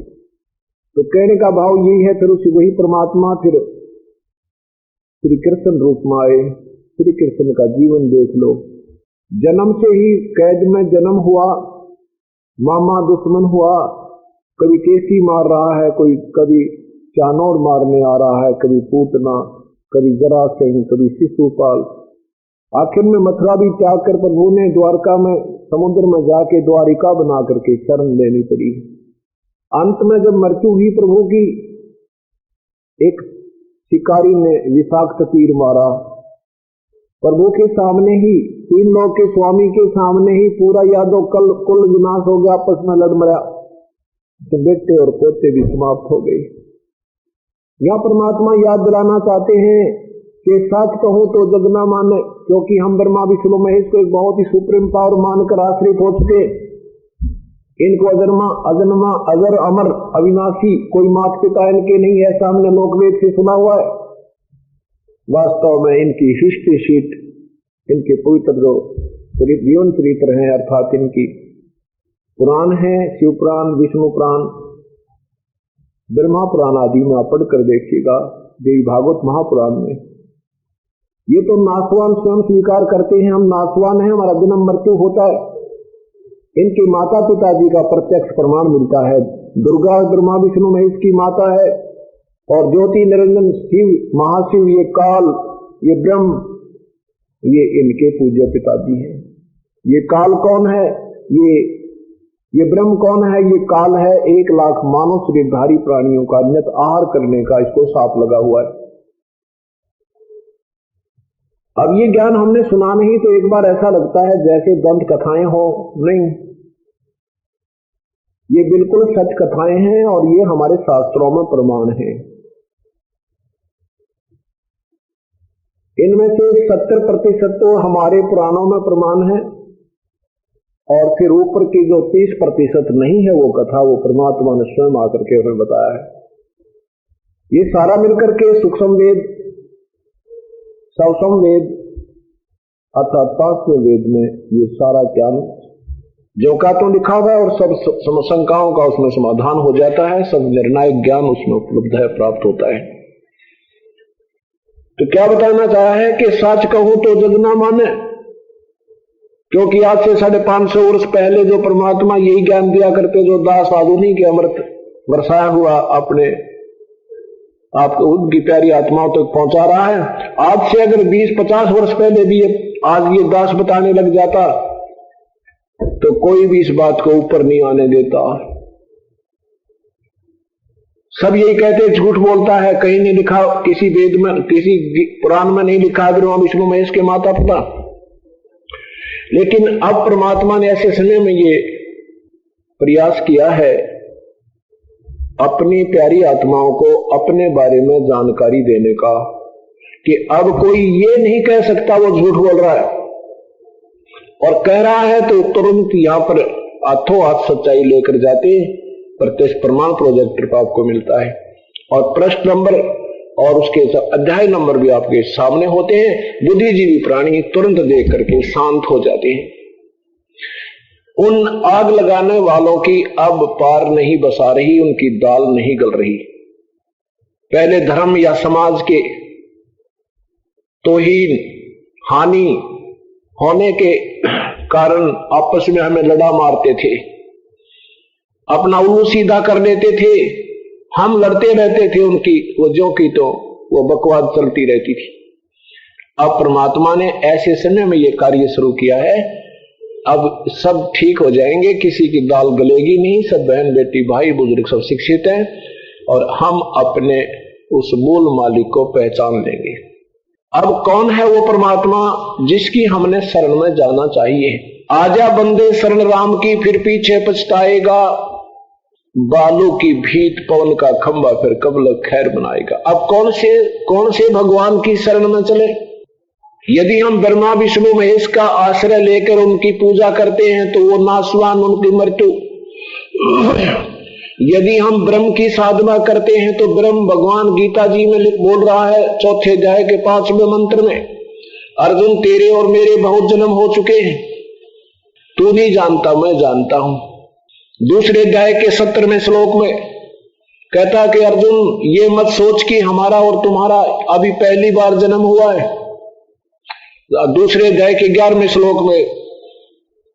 तो कहने का भाव यही है, फिर उसी वही परमात्मा फिर श्री कृष्ण रूप में आए। श्री कृष्ण का जीवन देख लो, जन्म से ही कैद में जन्म हुआ, मामा दुश्मन हुआ, कभी केसी मार रहा है, कोई कभी चानौर मारने आ रहा है, कभी पूतना, कभी जरासंध, कभी शिशुपाल। आखिर में मथुरा भी त्याग कर प्रभु ने द्वारका में समुद्र में जाके द्वारिका बना करके शरण लेनी पड़ी। अंत में जब मृत्यु हुई प्रभु की, एक शिकारी ने विषाक्त तीर मारा प्रभु के सामने ही, तीन लोक के स्वामी के सामने ही पूरा यादव कुल विनाश हो गया, आपस में लड़ मरा, तो बेटे और पोते भी समाप्त हो गए। यहाँ परमात्मा याद दिलाना चाहते हैं कि सच कहो तो जग ना माने, क्योंकि हम ब्रह्मा विष्णु महेश को एक बहुत ही सुप्रीम पावर मानकर आश्रित हो चुके। इनको अजन्मा, अजन्मा, अजर, अमर, अविनाशी, कोई माता पिता इनके नहीं, ऐसा हमने लोकवेद से सुना हुआ है। वास्तव में इनकी हिस्ट्री शीट, इनके पवित्र जो जीवन चरित्र हैं, अर्थात इनकी पुराण है, शिव पुराण, विष्णु पुराण, ब्रह्मा पुराण आदि में आप पढ़कर देखिएगा, देवी भागवत महापुराण में। ये तो नासवान स्वयं स्वीकार करते हैं, हम नासवान हैं, हमारा जन्म मृत्यु होता है। इनके माता पिताजी का प्रत्यक्ष प्रमाण मिलता है। दुर्गा ब्रह्मा विष्णु महेश की माता है, और ज्योति निरंजन शिव, महाशिव, ये काल, ये ब्रह्म, ये इनके पूज्य पिताजी हैं। ये काल कौन है? ये ब्रह्म कौन है? ये काल है 1 लाख मानव शरीरधारी प्राणियों का नियत आहार करने का, इसको साथ लगा हुआ है। अब ये ज्ञान हमने सुना नहीं तो एक बार ऐसा लगता है जैसे दंत कथाएं हो, नहीं, ये बिल्कुल सच कथाएं हैं और ये हमारे शास्त्रों में प्रमाण है। इनमें से 70% तो हमारे पुराणों में प्रमाण है, और फिर ऊपर की जो 30% नहीं है वो कथा, वो परमात्मा ने स्वयं आकर के हमें बताया है। ये सारा मिलकर के सूक्ष्म वेद, सवसम वेद अर्थात 5वें वेद में ये सारा ज्ञान जो का तो लिखा हुआ है, और सब समशंकाओं का उसमें समाधान हो जाता है, सब निर्णायक ज्ञान उसमें उपलब्ध है, प्राप्त होता है। तो क्या बताना चाहा है कि सच कहूं तो जग ना माने, क्योंकि आज से 550 वर्ष पहले जो परमात्मा यही ज्ञान दिया करते, जो दास आधुनिक के अमृत बरसाया हुआ अपने आपको उनकी प्यारी आत्माओं तक पहुंचा रहा है। आज से अगर 20-50 वर्ष पहले भी आज ये दास बताने लग जाता तो कोई भी इस बात को ऊपर नहीं आने देता। सब यही कहते झूठ बोलता है, कहीं नहीं लिखा, किसी वेद में, किसी पुराण में नहीं लिखा ब्रह्मा विष्णु महेश के माता पिता। लेकिन अब परमात्मा ने ऐसे समय में ये प्रयास किया है अपनी प्यारी आत्माओं को अपने बारे में जानकारी देने का, कि अब कोई ये नहीं कह सकता वो झूठ बोल रहा है, और कह रहा है तो तुरंत यहां पर हाथों हाथ सच्चाई लेकर जाते प्रत्यक्ष प्रमाण प्रोजेक्टर आपको मिलता है, और प्रश्न नंबर और उसके अध्याय नंबर भी आपके सामने होते हैं। बुद्धिजीवी प्राणी तुरंत देख करके शांत हो जाते हैं। उन आग लगाने वालों की अब पार नहीं बसा रही, उनकी दाल नहीं गल रही। पहले धर्म या समाज के तौहीन हानि होने के कारण आपस में हमें लड़ा मारते थे, अपना उल्लू सीधा कर देते थे, हम लड़ते रहते थे उनकी वजहों की, तो वो बकवास चलती रहती थी। अब परमात्मा ने ऐसे समय में ये कार्य शुरू किया है, अब सब ठीक हो जाएंगे, किसी की दाल गलेगी नहीं, सब बहन बेटी भाई बुजुर्ग सब शिक्षित हैं और हम अपने उस मूल मालिक को पहचान लेंगे। अब कौन है वो परमात्मा जिसकी हमने शरण में जाना चाहिए? आजा बंदे शरण राम की, फिर पीछे पछताएगा, बालू की भीत पवन का खंभा, फिर कबल खैर बनाएगा। अब कौन से भगवान की शरण में चले? यदि हम ब्रह्मा विष्णु महेश का आश्रय लेकर उनकी पूजा करते हैं तो वो नाशवान, उनकी मृत्यु। यदि हम ब्रह्म की साधना करते हैं तो ब्रह्म भगवान गीता जी में बोल रहा है 4थे अध्याय के 5वें मंत्र में, अर्जुन तेरे और मेरे बहुत जन्म हो चुके हैं, तू नहीं जानता मैं जानता हूं। दूसरे अध्याय के 17वें श्लोक में कहता कि अर्जुन ये मत सोच कि हमारा और तुम्हारा अभी पहली बार जन्म हुआ है। दूसरे अध्याय के 11वें श्लोक में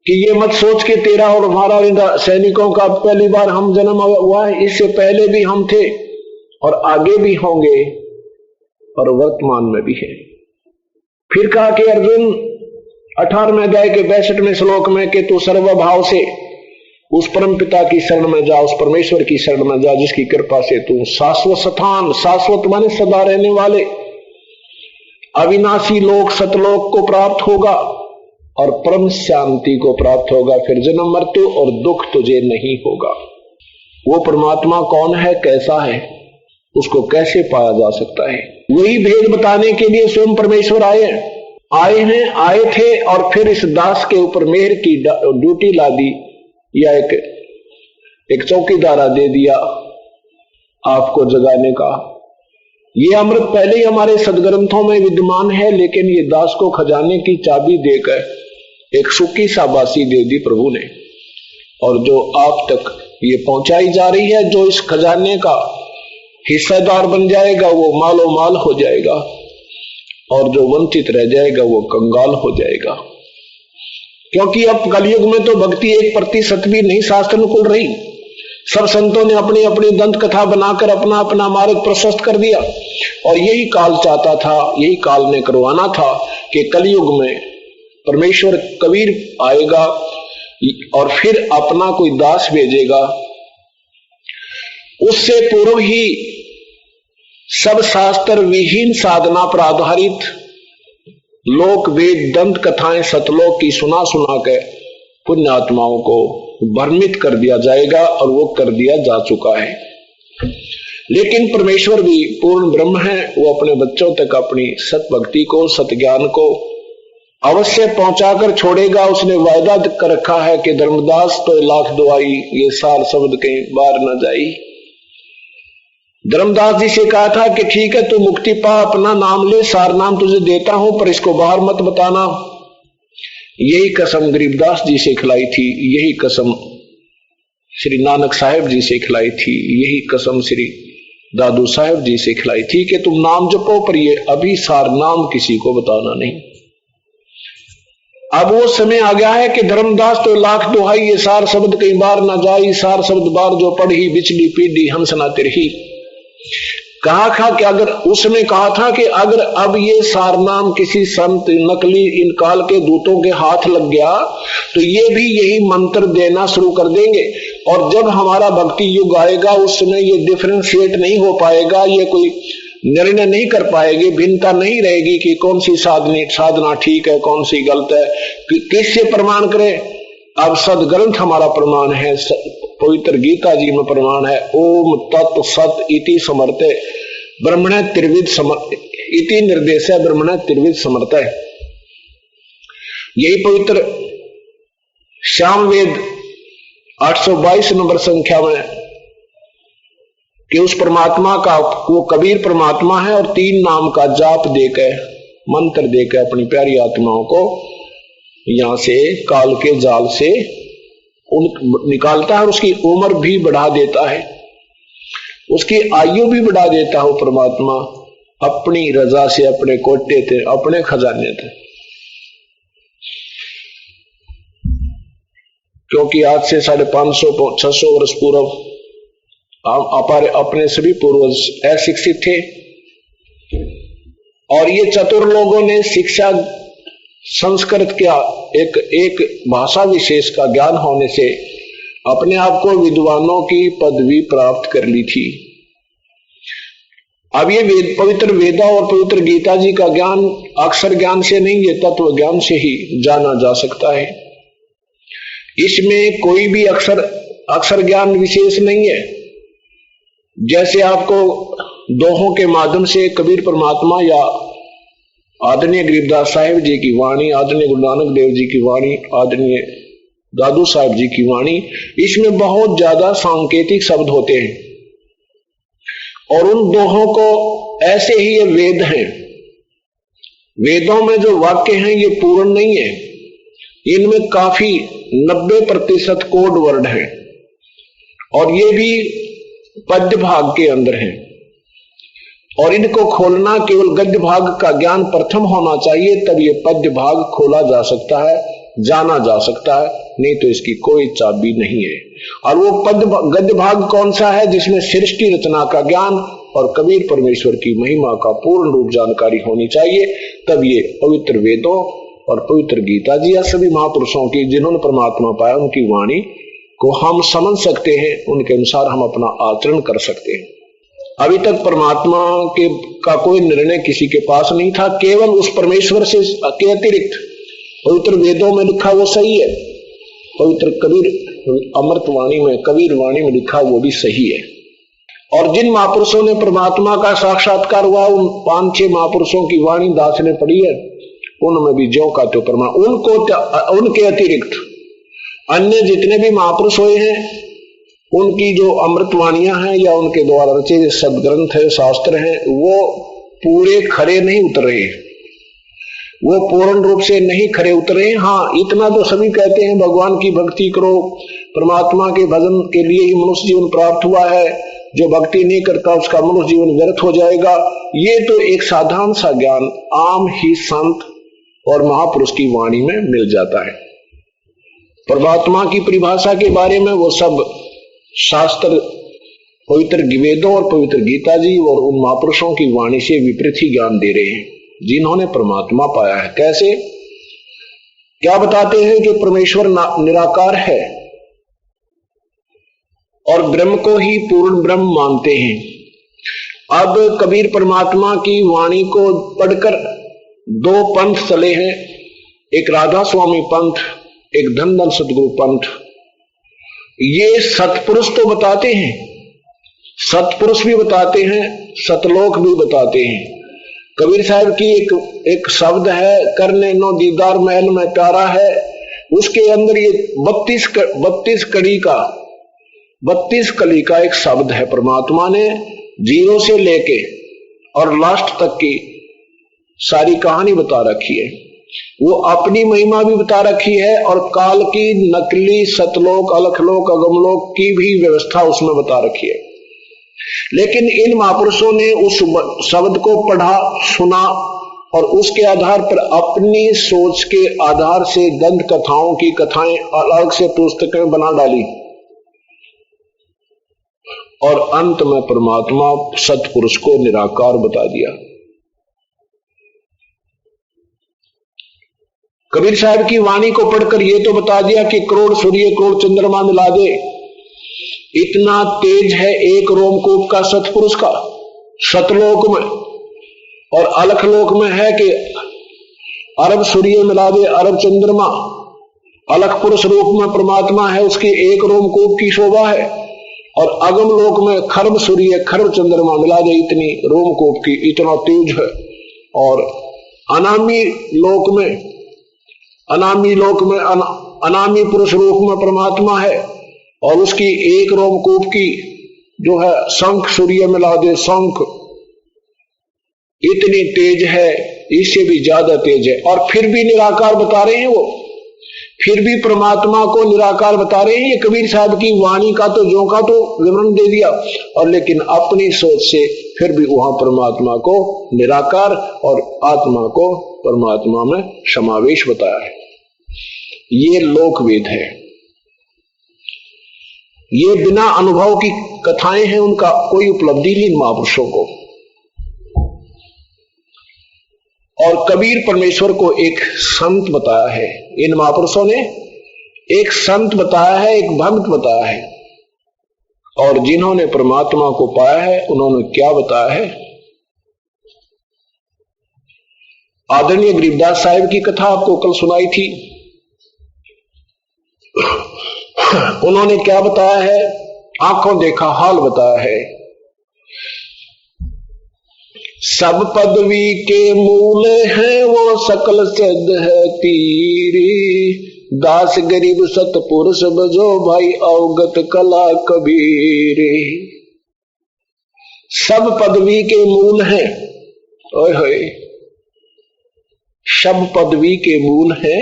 कि ये मत सोच के तेरा और हमारा सैनिकों का पहली बार हम जन्म हुआ है, इससे पहले भी हम थे और आगे भी होंगे और वर्तमान में भी है। फिर कहा कि अर्जुन 18वें अध्याय के 62वें श्लोक में कि तू सर्वभाव से उस परम पिता की शरण में जा, उस परमेश्वर की शरण में जा, जिसकी कृपा से तू शाश्वत स्थान, शाश्वत माने सदा रहने वाले अविनाशी लोक सतलोक को प्राप्त होगा और परम शांति को प्राप्त होगा, फिर जन्म मृत्यु और दुख तुझे नहीं होगा। वो परमात्मा कौन है, कैसा है, उसको कैसे पाया जा सकता है, वही भेद बताने के लिए स्वयं परमेश्वर आए थे और फिर इस दास के ऊपर मेहर की ड्यूटी ला दी, या एक चौकीदारा दे दिया आपको जगाने का। ये अमृत पहले ही हमारे सदग्रंथों में विद्यमान है, लेकिन ये दास को खजाने की चाबी देकर एक सुखी शाबाशी दे दी प्रभु ने, और जो आप तक ये पहुंचाई जा रही है, जो इस खजाने का हिस्सेदार बन जाएगा वो मालो माल हो जाएगा, और जो वंचित रह जाएगा वो कंगाल हो जाएगा। क्योंकि अब कलयुग में तो भक्ति 1% भी नहीं शास्त्र अनुकूल रही। सब संतों ने अपनी अपनी दंत कथा बनाकर अपना अपना मार्ग प्रशस्त कर दिया, और यही काल चाहता था, यही काल ने करवाना था कि कलयुग में परमेश्वर कबीर आएगा और फिर अपना कोई दास भेजेगा। उससे पूर्व ही सब शास्त्र विहीन साधना पर आधारित लोक वेद दंत कथाएं सतलोक की सुना के पुण्य आत्माओं को भ्रमित कर दिया जाएगा, और वो कर दिया जा चुका है। लेकिन परमेश्वर भी पूर्ण ब्रह्म है, वो अपने बच्चों तक अपनी सत भक्ति को, सत ज्ञान को अवश्य पहुंचाकर छोड़ेगा। उसने वायदा कर रखा है कि धर्मदास तो लाख दुआई, ये सार शब्द कहीं बाहर न जाई। धर्मदास जी से कहा था कि ठीक है तू मुक्ति पा, अपना नाम ले, सार नाम तुझे देता हूं, पर इसको बाहर मत बताना। यही कसम गरीबदास जी से खिलाई थी, यही कसम श्री नानक साहेब जी से खिलाई थी, यही कसम श्री दादू साहेब जी से खिलाई थी कि तुम नाम जपो, पर ये अभी सार नाम किसी को बताना नहीं। अब वो समय आ गया है कि धर्मदास तो लाख दुहाई, ये सार शब्द कई बार ना जाई, सार शब्द बार जो पढ़ी बिचली पीढ़ी हंस ना तिरही। कहा था कि अगर उसमें कहा था कि अगर अब ये सार नाम किसी संत नकली इन काल के दूतों के हाथ लग गया तो ये भी यही मंत्र देना शुरू कर देंगे, और जब हमारा भक्ति युग आएगा उस समय ये डिफरेंशिएट नहीं हो पाएगा, ये कोई निर्णय नहीं कर पाएगी, भिन्नता नहीं रहेगी कि कौन सी साधना ठीक है, कौन सी गलत है, किससे प्रमाण करें। अब सदग्रंथ हमारा प्रमाण है, पवित्र गीता जी में प्रमाण है, ओम तत् सत इति समर्थे ब्रह्मणे त्रिविध इति निर्देश है, ब्रह्मणे त्रिविध समर्थ है। यही पवित्र श्याम वेद 822 नंबर संख्या में कि उस परमात्मा का, वो कबीर परमात्मा है, और 3 नाम का जाप देकर, मंत्र देकर अपनी प्यारी आत्माओं को यहां से काल के जाल से निकालता है और उसकी उम्र भी बढ़ा देता है। उसकी आयु भी बढ़ा देता हो परमात्मा अपनी रजा से, अपने कोटे थे, अपने खजाने थे। क्योंकि आज से 550-600 वर्ष पूर्व अपने सभी पूर्वज अशिक्षित थे और ये चतुर लोगों ने शिक्षा संस्कृत का एक भाषा विशेष का ज्ञान होने से अपने आप को विद्वानों की पदवी प्राप्त कर ली थी। अब ये पवित्र वेदा और पवित्र गीता जी का ज्ञान अक्षर ज्ञान से नहीं, ये तत्व ज्ञान से ही जाना जा सकता है। इसमें कोई भी अक्षर ज्ञान विशेष नहीं है। जैसे आपको दोहों के माध्यम से कबीर परमात्मा या आदरणीय गरीबदास साहिब जी की वाणी, आदरणीय गुरु नानक देव जी की वाणी, आदरणीय दादू साहब जी की वाणी, इसमें बहुत ज्यादा सांकेतिक शब्द होते हैं और उन दोहों को ऐसे ही ये वेद हैं। वेदों में जो वाक्य हैं ये पूर्ण नहीं है, इनमें काफी 90% कोड वर्ड है और ये भी पद्य भाग के अंदर है और इनको खोलना केवल गद्य भाग का ज्ञान प्रथम होना चाहिए, तब ये पद्य भाग खोला जा सकता है, जाना जा सकता है, नहीं तो इसकी कोई चाबी नहीं है। और वो गद्य भाग कौन सा है? जिसमें सृष्टि रचना का ज्ञान और कबीर परमेश्वर की महिमा का पूर्ण रूप जानकारी होनी चाहिए, तब ये पवित्र वेदों और पवित्र गीता जी या सभी महापुरुषों की जिन्होंने परमात्मा पाया उनकी वाणी को हम समझ सकते हैं, उनके अनुसार हम अपना आचरण कर सकते हैं। अभी तक परमात्मा का कोई निर्णय किसी के पास नहीं था, केवल उस परमेश्वर से के अतिरिक्त पवित्र वेदों में लिखा वो सही है, पवित्र कबीर अमृत वाणी में, कबीर वाणी में लिखा वो भी सही है। और जिन महापुरुषों ने परमात्मा का साक्षात्कार हुआ, उन 5-6 महापुरुषों की वाणी दास ने पढ़ी है, उनमें भी ज्यों का त्यों परमात्मा, उनके अतिरिक्त अन्य जितने भी महापुरुष हुए हैं उनकी जो अमृतवाणियां हैं या उनके द्वारा रचे सदग्रंथ है, शास्त्र हैं, वो पूरे खरे नहीं उतरे, वो पूर्ण रूप से नहीं खरे उतरे। हाँ, इतना तो सभी कहते हैं भगवान की भक्ति करो, परमात्मा के भजन के लिए ही मनुष्य जीवन प्राप्त हुआ है, जो भक्ति नहीं करता उसका मनुष्य जीवन व्यर्थ हो जाएगा। ये तो एक साधारण सा ज्ञान आम ही संत और महापुरुष की वाणी में मिल जाता है। परमात्मा की परिभाषा के बारे में वो सब शास्त्र पवित्र वेदों और पवित्र गीता जी और उन महापुरुषों की वाणी से विपरीत ही ज्ञान दे रहे हैं जिन्होंने परमात्मा पाया है। कैसे? क्या बताते हैं कि परमेश्वर निराकार है और ब्रह्म को ही पूर्ण ब्रह्म मानते हैं। अब कबीर परमात्मा की वाणी को पढ़कर 2 पंथ चले हैं, एक राधा स्वामी पंथ, एक धन धन सतगुरु पंथ। ये सतपुरुष तो बताते हैं, सतपुरुष भी बताते हैं, सतलोक भी बताते हैं। कबीर साहब की एक शब्द है, करने नो दीदार महल में प्यारा है, उसके अंदर ये 32 कली का एक शब्द है। परमात्मा ने 0 से लेके और लास्ट तक की सारी कहानी बता रखी है। वो अपनी महिमा भी बता रखी है और काल की नकली सतलोक, अलखलोक, अगमलोक की भी व्यवस्था उसमें बता रखी है। लेकिन इन महापुरुषों ने उस शब्द को पढ़ा, सुना और उसके आधार पर अपनी सोच के आधार से दंत कथाओं की कथाएं अलग से पुस्तकें बना डाली और अंत में परमात्मा सतपुरुष को निराकार बता दिया। कबीर साहब की वाणी को पढ़कर यह तो बता दिया कि करोड़ सूर्य करोड़ चंद्रमा मिला दे, इतना तेज है एक रोमकूप का सतपुरुष का सतलोक में, और अलखलोक में है कि अरब सूर्य मिला दे, अरब चंद्रमा, अलख पुरुष रूप में परमात्मा है, उसकी एक रोमकूप की शोभा है, और अगम लोक में खरब सूर्य खरब चंद्रमा मिला दे, इतनी रोमकूप की, इतना तेज है। और अनामी लोक में अनामी पुरुष रूप में परमात्मा है और उसकी एक रोमकूप की जो है शंख सूर्य मिला दे, शंख इतनी तेज है, इससे भी ज्यादा तेज है, और फिर भी निराकार बता रहे हैं वो। फिर भी परमात्मा को निराकार बता रहे हैं। ये कबीर साहब की वाणी का तो जो का तो विवरण दे दिया, और लेकिन अपनी सोच से फिर भी वहां परमात्मा को निराकार और आत्मा को परमात्मा में समावेश बताया है। ये लोकवेद है, ये बिना अनुभव की कथाएं हैं, उनका कोई उपलब्धि नहीं इन महापुरुषों को। और कबीर परमेश्वर को एक संत बताया है, इन महापुरुषों ने एक संत बताया है, एक भक्त बताया है। और जिन्होंने परमात्मा को पाया है उन्होंने क्या बताया है? आदरणीय गरीबदास साहिब की कथा आपको कल सुनाई थी। उन्होंने क्या बताया है? आंखों देखा हाल बताया है। सब पदवी के मूल है वो सकल सिद्ध है तीरी, दास गरीब सतपुरुष बजो भाई अवगत कला कबीर। सब पदवी के मूल है, ओए होए, सब पदवी के मूल है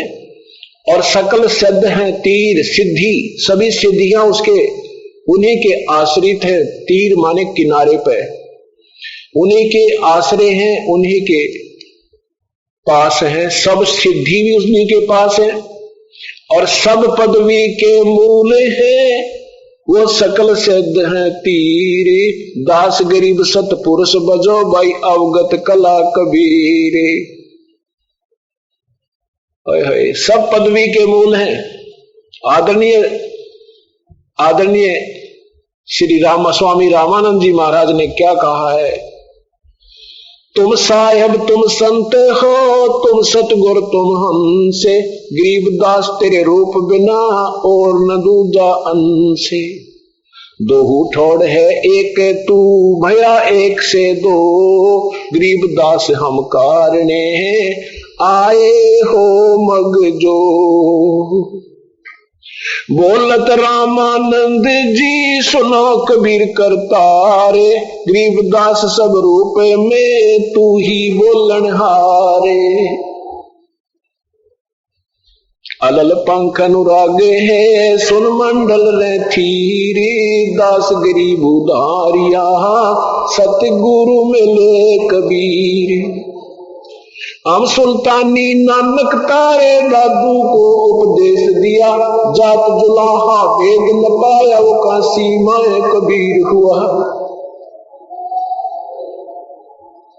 और सकल सिद्ध है तीर, सिद्धि, सभी सिद्धियां उसके उन्हीं के आश्रित है। तीर माने किनारे पे, उन्हीं के आश्रय हैं, उन्हीं के पास है। सब सिद्धि भी उन्हीं के पास है और सब पदवी के मूल है वो सकल सिद्ध है तीरे, दास गरीब सतपुरुष बजो भाई अवगत कला कबीरे। सब पदवी के मूल हैं। आदरणीय श्री राम स्वामी रामानंद जी महाराज ने क्या कहा है? तुम साहेब तुम संत हो, तुम सतगुर तुम हमसे, गरीबदास तेरे रूप बिना और न दूजा अंसे। दो ठोड़ है एक तू भया एक से दो, गरीबदास हम कारणे आए हो मग जो। बोलत रामानंद जी सुनो कबीर करतारे, गरीबदास सब रूप में तू ही बोलन हारे। अलल पंख अनुरागे है सुन मंडल रे थीरी, दास गरीब उदारिया सतगुरु मिले कबीर। हम सुल्तानी नानक तारे दादू को उपदेश दिया, जात जुलाहा वेद न पाया वो काशी माए कबीर हुआ।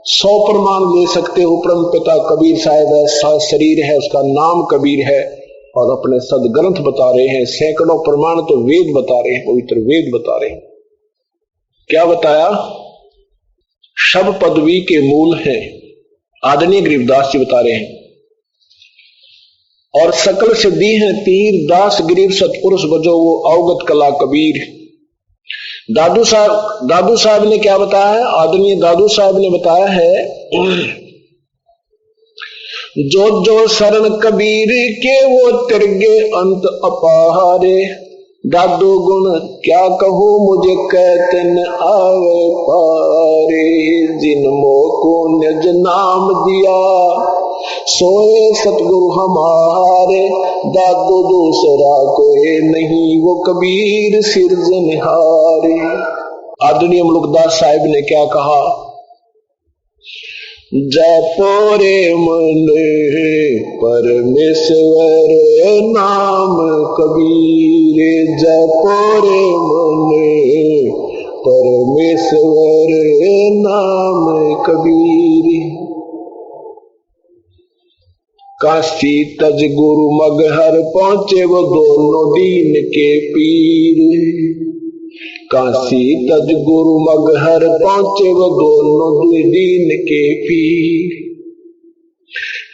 100 प्रमाण ले सकते हो, परम पिता कबीर साहब है, शरीर है उसका नाम कबीर है और अपने सदग्रंथ बता रहे हैं। सैकड़ों प्रमाण तो वेद बता रहे हैं, पवित्र वेद बता रहे हैं। क्या बताया? सब पदवी के मूल है, आदरणीय गरीबदास जी बता रहे हैं, और सकल सिद्धि है तीर, दास गरीब सतपुरुष बजो वो अवगत कला कबीर। दादू साहब ने क्या बताया है? आदरणीय दादू साहब ने बताया है, जो जो शरण कबीर के वो तिरगे अंत अपारे। दादू गुण क्या कहूं मुझे कहते न आवे पारे, जिन मोको निज नाम दिया सोए सतगुरु हमारे। दादू दूसरा कोई नहीं वो कबीर सिरजनहारे। आदरणीय मुल्कदास साहिब ने क्या कहा? जय पोरे मन परमेश्वर नाम कबीर, जय पोरे मन परमेश्वर नाम कबीर। काशी तज गुरु मगहर पहुंचे वो दोनों दीन के पीर। काशी तज गुरु मगहर पहुंचे वो दोनों दीन के पीर।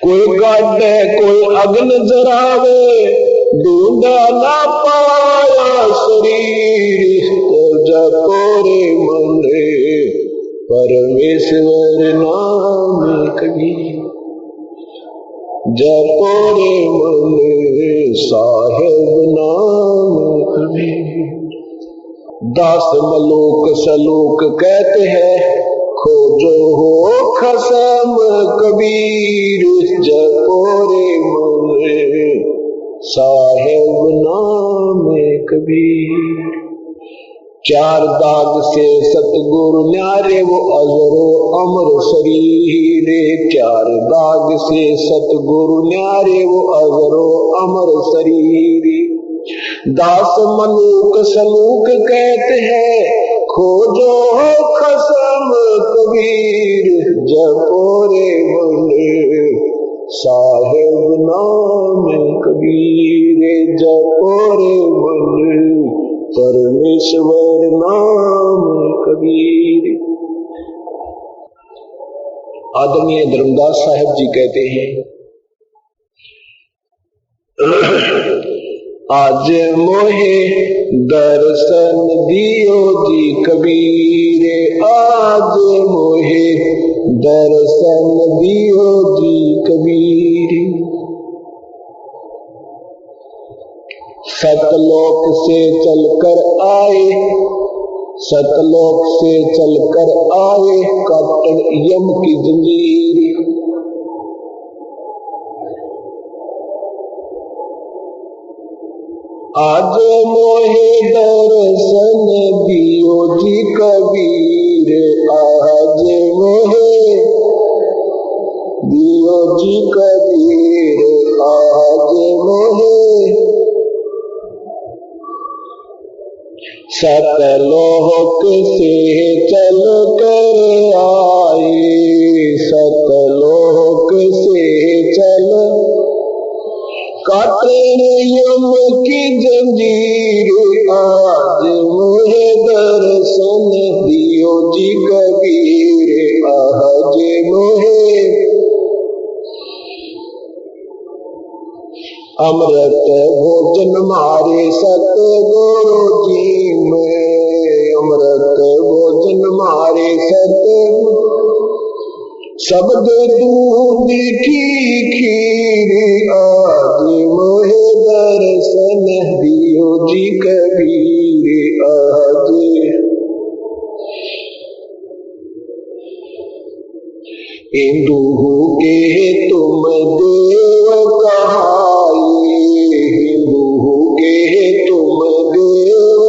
कोई गाड़े कोई अग्न जरावे, ढूंढा ना पाया शरीर। जपोरे मन परमेश्वर नाम कबीर, जपोरे मन साहेब नाम कबीर। दास मलोक सलोक कहते हैं, खोजो हो खसम कबीर। जपोरे मन साहेब नाम कबीर। चार दाग से सतगुरु न्यारे वो अजरो अमर शरीरे। चार दाग से सतगुरु न्यारे वो अजरो अमर शरीरे। दास मलूक सलूक कहते हैं खोजो खसम कबीर। जपोरे बोले साहेब नाम कबीर। जपोरे बोले परमेश्वर नाम कबीर। आदरणीय धर्मदास साहब जी कहते हैं आज मोहे दर्शन दियो जी कबीर। आज मोहे दर्शन दियो जी कबीर। सतलोक से चलकर आए, सतलोक से चलकर आए काटन यम की जंजीर। आज मोहे दर्शन दियो जी कबीर। आज मोहे दियो जी कबीर। आज मोहे सतलोक से चल कर आए। सतलोक से चल काटन यम की जंजीर। आज मुझे दर्शन दियो जी कबीर। आज मुझे अमृत भोजन मारे सतगुरु जी में। अमृत भोजन मारे सतगुरु शब्द दूध की खीर। आज मुझे दर्शन दियो जी कबीर। आज इंदु के तुम देव कहाए। हिंदू के तुम देव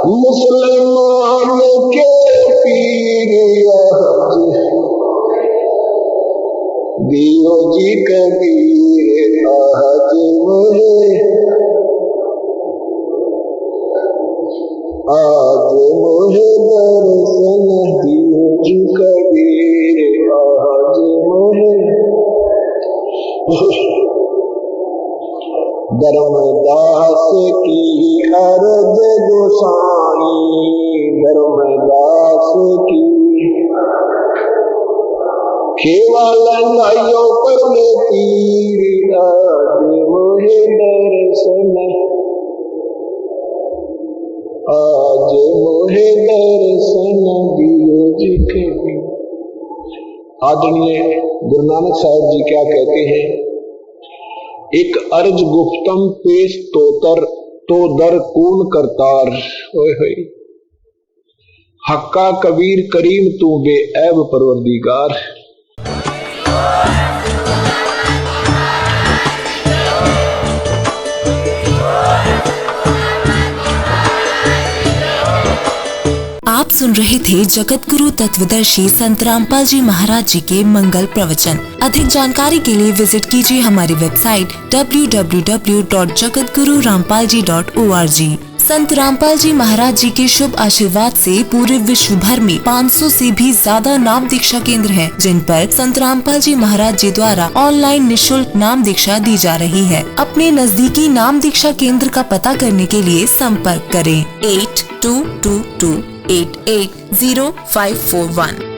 मुसलमान के पीर। आज दियो जी कबीर। आज मुझे आज मुझे दर्शन दियो जी कबीर। आज मुझे धर्मदास की अर्ज गोसाई। धर्मदास की केवल लंगाइयों पर में तीर। आज मुझे दर्शन आज मुझे दर्शन दियो जी कबीर। आदरणीय गुरु नानक साहब जी क्या कहते हैं? एक अर्ज गुफ्तम पेश तोतर तो दर कून करतार। ओए होए हक्का कबीर करीम तू बेऐब परवरदिगार। आप सुन रहे थे जगत गुरु तत्वदर्शी संत रामपाल जी महाराज जी के मंगल प्रवचन। अधिक जानकारी के लिए विजिट कीजिए हमारी वेबसाइट www.jagatgururampalji.org। संत रामपाल जी महाराज जी के शुभ आशीर्वाद से पूरे विश्व भर में 500 से भी ज्यादा नाम दीक्षा केंद्र हैं, जिन पर संत रामपाल जी महाराज जी द्वारा ऑनलाइन निःशुल्क नाम दीक्षा दी जा रही है। अपने नजदीकी नाम दीक्षा केंद्र का पता करने के लिए संपर्क करें 8222880541।